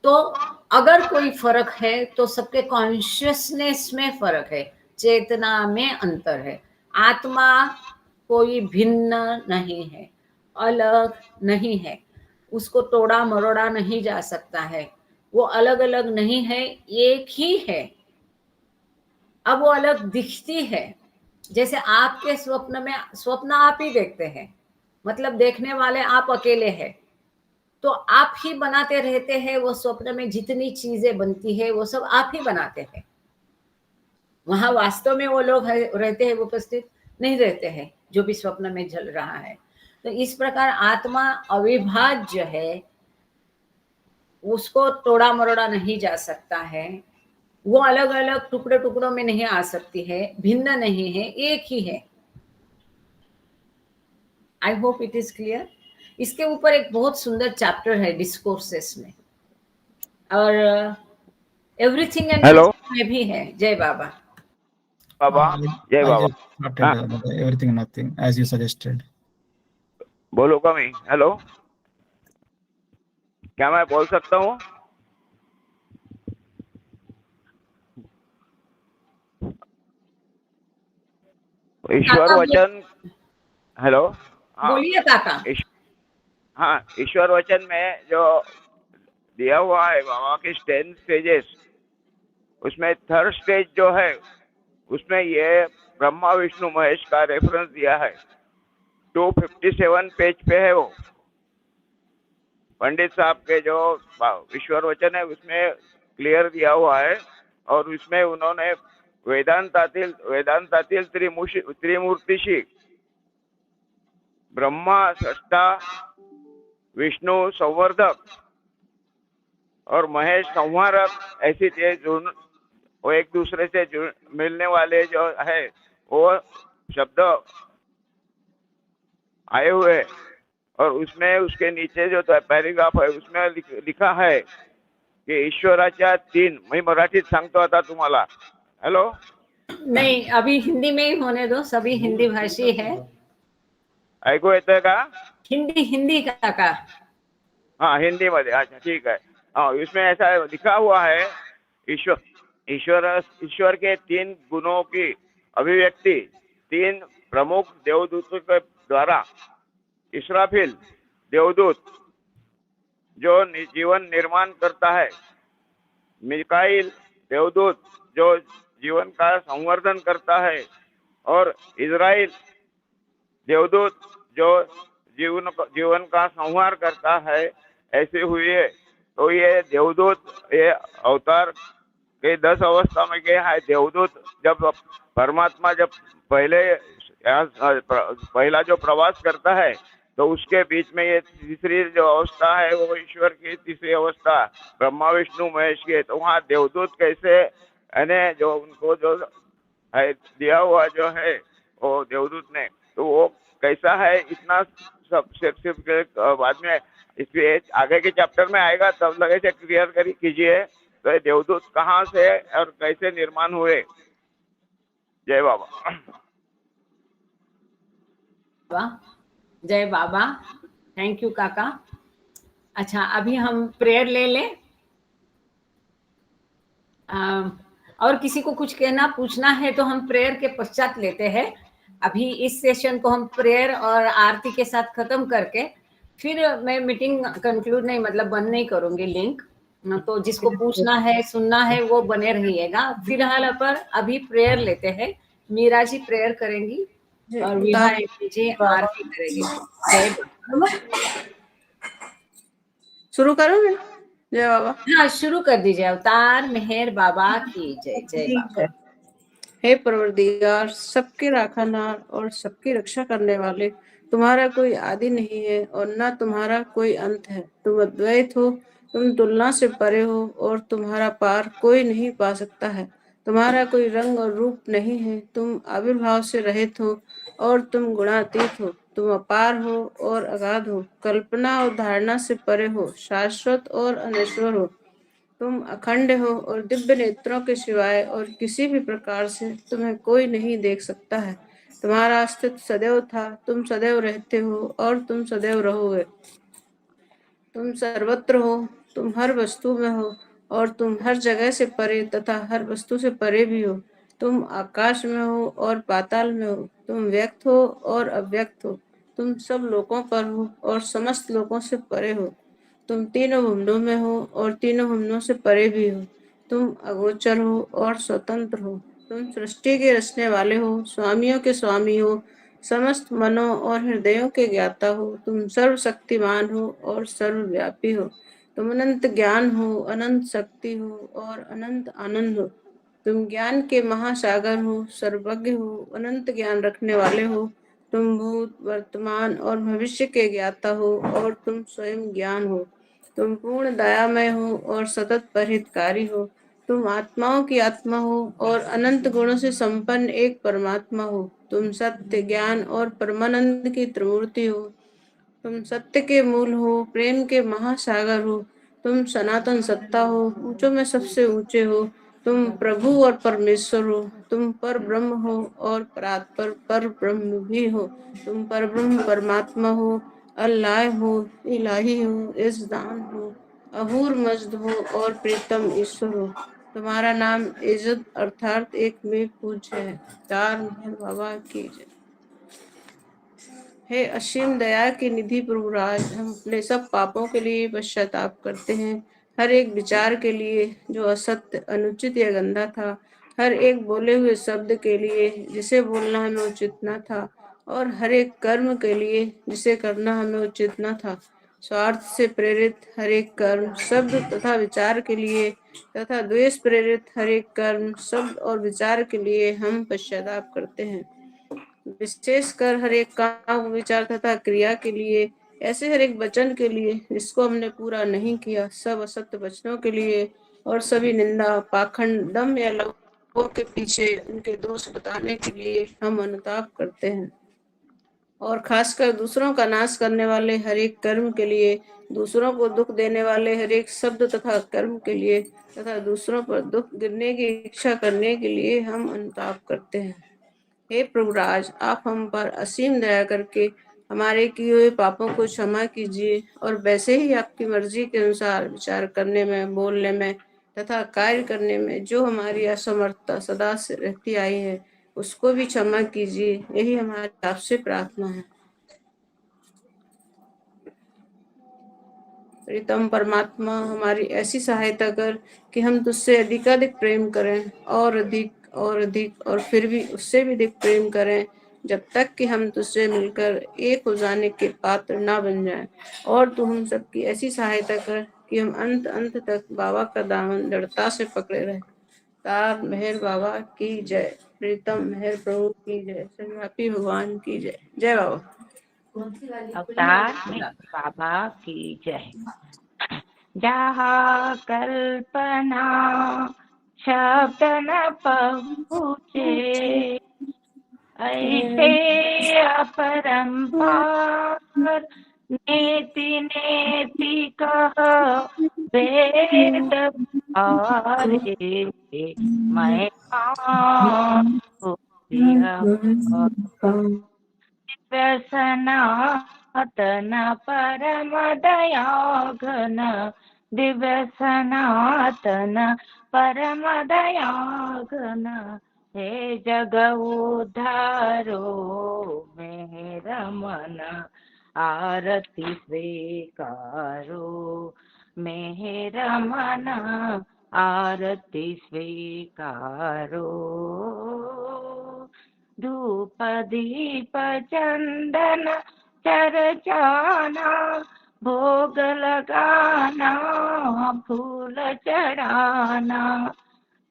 Speaker 1: तो अगर कोई फर्क है तो सबके कॉन्शियसनेस में फर्क है, चेतना में अंतर है. आत्मा कोई भिन्न नहीं है, अलग नहीं है, उसको तोड़ा मरोड़ा नहीं जा सकता है, वो अलग अलग नहीं है, एक ही है. अब वो अलग दिखती है. जैसे आपके स्वप्न में स्वप्न आप ही देखते हैं, मतलब देखने वाले आप अकेले हैं, तो आप ही बनाते रहते हैं. वो स्वप्न में जितनी चीजें बनती है वो सब आप ही बनाते हैं. वहां वास्तव में वो लोग रहते हैं, वो उपस्थित नहीं रहते हैं जो भी स्वप्न में चल रहा है. तो इस प्रकार आत्मा अविभाज्य है, उसको तोड़ा मरोड़ा नहीं जा सकता है, वो अलग अलग टुकड़े टुकड़ों में नहीं आ सकती है, भिन्न नहीं है, एक ही है. I hope it is clear. इसके ऊपर एक बहुत सुंदर चैप्टर है डिस्कोर्सेस में, और एवरीथिंग एंड
Speaker 7: हेलो
Speaker 1: में भी है. जय बाबा.
Speaker 7: बाबा, जय
Speaker 4: I
Speaker 7: Baba.
Speaker 4: just started everything and nothing as you suggested.
Speaker 7: बोलो कमी. हेलो, क्या मैं बोल सकता हूँ? ईश्वर
Speaker 1: काका
Speaker 7: वचन. हेलो. हाँ,
Speaker 1: बोलिए काका.
Speaker 7: हाँ, ईश्वर वचन में जो दिया हुआ है बाबा के 10 स्टेजेस, उसमें थर्ड स्टेज जो है उसमें ये ब्रह्मा विष्णु महेश का रेफरेंस दिया है. 257 पेज पे है वो. पंडित साहब के जो ईश्वर वचन है उसमें क्लियर दिया हुआ है, और उसमें उन्होंने वेदांतातील त्रिमूर्तिशी ब्रह्मा सृष्टा, विष्णु संवर्धक और महेश संहारक, ऐसी वो एक दूसरे से मिलने वाले जो है वो शब्द आए हुए. और उसमें उसके नीचे जो पैराग्राफ है उसमें लिखा है की ईश्वराच्या 3. मी मराठीत सांगतो आता तुम्हाला. हेलो.
Speaker 1: नहीं, अभी हिंदी में ही होने दो, सभी हिंदी भाषी है.
Speaker 7: ऐकू येतंय का?
Speaker 1: हिंदी काका.
Speaker 7: हाँ, हिंदी मध्ये. अच्छा, ठीक है. हाँ, इसमें ऐसा लिखा हुआ है, ईश्वर के 3 गुणों की अभिव्यक्ति 3 प्रमुख देवदूतों के द्वारा. इसराफिल देवदूत जो जीवन निर्माण करता है, मिकाइल देवदूत जो जीवन का संवर्धन करता है, और इज़राइल देवदूत जो जीवन का संहार करता है. ऐसे हुई है. तो ये देवदूत, ये अवतार के 10 अवस्था में गए हैं. देवदूत जब परमात्मा जब पहला जो प्रवास करता है तो उसके बीच में ये तीसरी जो अवस्था है वो ईश्वर की तीसरी अवस्था ब्रह्मा विष्णु महेश की है. तो वहाँ देवदूत कैसे यानी जो उनको जो है दिया हुआ जो है वो देवदूत ने, तो वो कैसा है इतना सब सिर्फ बाद में इसलिए आगे के चैप्टर में आएगा तब लगे से क्लियर कीजिए. तो ये देवदूत कहाँ से और कैसे निर्माण हुए. जय बाबा.
Speaker 1: जय बाबा. थैंक यू काका. अच्छा, अभी हम प्रेयर ले लें. और किसी को कुछ कहना पूछना है तो हम प्रेयर के पश्चात लेते हैं. अभी इस सेशन को हम प्रेयर और आरती के साथ खत्म करके फिर मैं मीटिंग कंक्लूड नहीं, मतलब बंद नहीं करूंगी लिंक. तो जिसको पूछना है सुनना है वो बने रहिएगा. फिलहाल पर अभी प्रेयर लेते हैं. मीरा जी प्रेयर करेंगी और विभा जी आरती करेंगी. जय बाबा.
Speaker 8: शुरू करो. जय बाबा.
Speaker 1: हाँ, शुरू कर दीजिए. अवतार मेहर बाबा की जय. जय बाबा.
Speaker 8: हे परवरदिगार, सबके राखनहार और सबकी रक्षा करने वाले, तुम्हारा कोई आदि नहीं है और न तुम्हारा कोई अंत है. तुम अद्वैत हो, तुम तुलना से परे हो और तुम्हारा पार कोई नहीं पा सकता है. तुम्हारा कोई रंग और रूप नहीं है, तुम आविर्भाव से रहित हो और तुम गुणातीत हो, तुम अपार हो और अगाध हो, कल्पना और धारणा से परे हो, शाश्वत और अनश्वर हो, तुम अखंड हो और दिव्य नेत्रों के सिवाय और किसी भी प्रकार से तुम्हें कोई नहीं देख सकता है। तुम्हारा अस्तित्व सदैव था, तुम सदैव रहते हो और तुम सदैव रहोगे। तुम सर्वत्र हो, तुम हर वस्तु में हो और तुम हर जगह से परे तथा हर वस्तु से परे भी हो। तुम आकाश में हो और पाताल में हो, तुम व्यक्त हो और अव्यक्त हो, तुम सब लोकों पर हो और समस्त लोकों से परे हो। तुम तीनों भुवनों में हो और तीनों भुवनों से परे भी हो। तुम अगोचर हो और स्वतंत्र हो। तुम सृष्टि के रचने वाले हो, स्वामियों के स्वामी हो, समस्त मनों और हृदयों के ज्ञाता हो। तुम सर्वशक्तिमान हो और सर्वव्यापी हो। तुम अनंत ज्ञान हो, अनंत शक्ति हो और अनंत आनंद हो। तुम ज्ञान के महासागर हो, सर्वज्ञ हो, अनंत ज्ञान रखने वाले हो। तुम भूत, वर्तमान और भविष्य के ज्ञाता हो और तुम स्वयं ज्ञान हो। तुम पूर्ण दयामय हो और सतत परहितकारी हो। तुम आत्माओं की आत्मा हो और अनंत गुणों से संपन्न एक परमात्मा हो। तुम सत्य, ज्ञान और परमानंद की त्रिमूर्ति हो। तुम सत्य के मूल हो, प्रेम के महासागर हो। तुम सनातन सत्ता हो, ऊंचों में सबसे ऊंचे हो। तुम प्रभु और परमेश्वर हो। तुम पर ब्रह्म हो और परात्पर पर ब्रह्म भी हो। तुम पर ब्रह्म परमात्मा हो, अल्लाह हो, इलाही हो, इज़्ज़ान हो, अहूर मजद हो और प्रीतम ईश्वर हो। तुम्हारा नाम इज्जत अर्थात एक में पूज्य है। चार मेहर बाबा की जय। हे असीम दया की निधि प्रभुराज, हम अपने सब पापों के लिए पश्चाताप करते हैं। हर एक विचार के लिए जो असत्य, अनुचित या गंदा था, हर एक बोले हुए शब्द के लिए जिसे बोलना हमें उचित न था, और हर एक कर्म के लिए जिसे करना हमें उचित न था। स्वार्थ से प्रेरित हर एक कर्म, शब्द तथा विचार के लिए तथा द्वेष प्रेरित हर एक कर्म, शब्द और विचार के लिए हम पश्चाताप करते हैं। विशेषकर हर एक काम, विचार तथा क्रिया के लिए, ऐसे हर एक वचन के लिए जिसको हमने पूरा नहीं किया, सब असत्य वचनों के लिए और सभी निंदा, पाखंड, दम या लोगों के पीछे उनके दोष बताने के लिए हम अनुताप करते हैं। और खासकर दूसरों का नाश करने वाले हर एक कर्म के लिए, दूसरों को दुख देने वाले हर एक शब्द तथा कर्म के लिए तथा दूसरों पर दुख गिरने की इच्छा करने के लिए हम अनुताप करते हैं। हे प्रभुराज, आप हम पर असीम दया करके हमारे किए हुए पापों को क्षमा कीजिए और वैसे ही आपकी मर्जी के अनुसार विचार करने में, बोलने में तथा कार्य करने में जो हमारी असमर्थता सदा से रहती आई है, उसको भी क्षमा कीजिए। यही हमारी आपसे प्रार्थना है। प्रीतम परमात्मा, हमारी ऐसी सहायता कर कि हम तुझसे अधिकाधिक प्रेम करें और अधिक और फिर भी उससे भी अधिक प्रेम करें, जब तक कि हम तुझसे मिलकर एक हो जाने के पात्र ना बन जाएं। और तू हम सबकी ऐसी सहायता कर कि हम अंत तक बाबा का दामन दृढ़ता से पकड़े रहें। तार मेहर बाबा की जय। प्रीतम मेहर प्रभु की जय। सर्वव्यापी भगवान की जय। जय बाबा।
Speaker 9: अवतार मेहर बाबा की जय। जहाँ कल्पना शब्द न पहुँचे, ऐसे अपरंपार नेति नेति कह वेद पारे। मैं सनातन परम दया घन, दिव्य सनातन परम दया घन, हे जग उद्धारो मेरा मन, आरती स्वीकारो मेरा मन, आरती स्वीकारो। धूप दीप चंदन चर्चाना, भोग लगाना फूल चढ़ाना,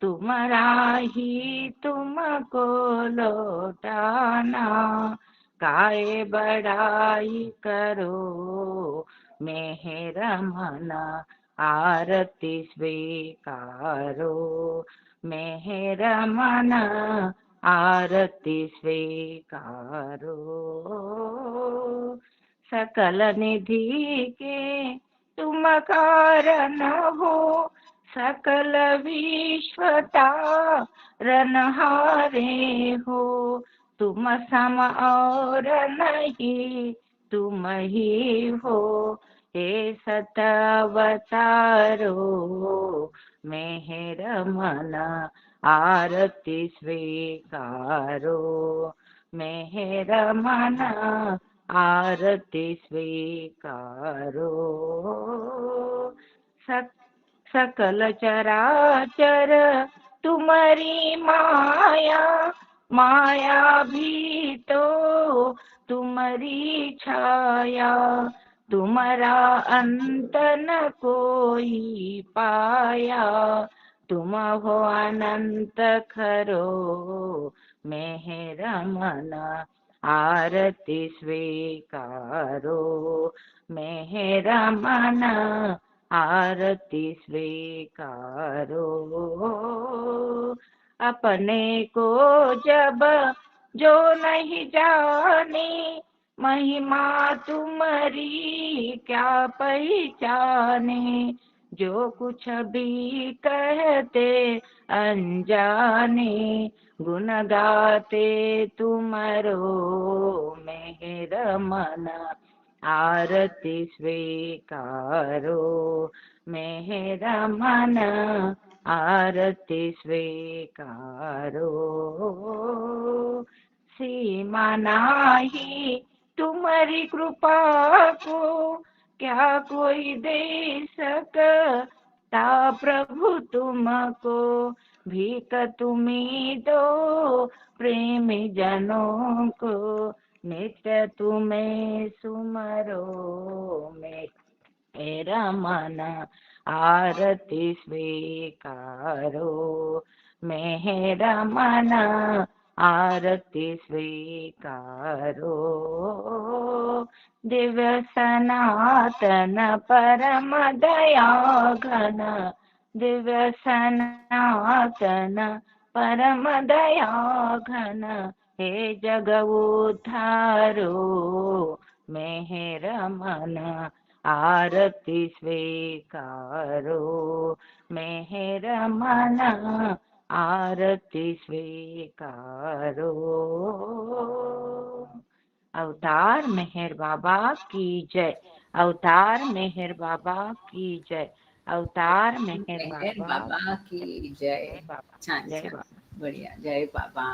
Speaker 9: तुम्हारा ही तुमको लौटाना। काय बड़ाई करो मेरा मन, आरती स्वीकारो मेहर मन आरती स्वीकारो। सकल निधि के तुम कारण हो, सकल विश्वता रनहारे हो। तुम सम और नहीं तुम ही हो, हे सत अवतारो। मेहर मन आरती स्वीकारो, मेहर मन आरती स्वीकारो। सकल चराचर तुम्हारी माया, माया भी तो तुम्हारी छाया। तुम्हारा अंत न कोई पाया, तुम हो अनंत खरो। मेहर मन आरती स्वीकारो, मेहर मन आरती स्वीकारो। अपने को जब जो नहीं जाने, महिमा तुम्हारी क्या पहचाने। जो कुछ भी कहते अनजाने, गुण गाते तुम्हारो। मेहर मन आरती स्वीकारो, मेहर मन आरती स्वीकारो। सीमा नाही तुम्हारी कृपा को, क्या कोई दे सकता प्रभु तुमको। भीख तुम्ही दो प्रेमी जनों को, नित्य तुम्हें सुमरो। मेरा मन आरती स्वीकारो, मेरा मन आरती स्वीकारो। दिव्य सनातन परम दया घन, दिव्य सनातन परम दया घन। हे जग उद्धारो, मेहर मन आरती स्वीकारो, मेहर मन आरती स्वीकारो। अवतार मेहर बाबा की जय, अवतार मेहर बाबा की जय, अवतार मेहर
Speaker 1: मेहर
Speaker 9: बाबा
Speaker 1: बाबा की जय।
Speaker 9: जय बाबा,
Speaker 1: छान
Speaker 9: जय
Speaker 1: छान,
Speaker 9: बाबा।
Speaker 1: बढ़िया, जय बाबा।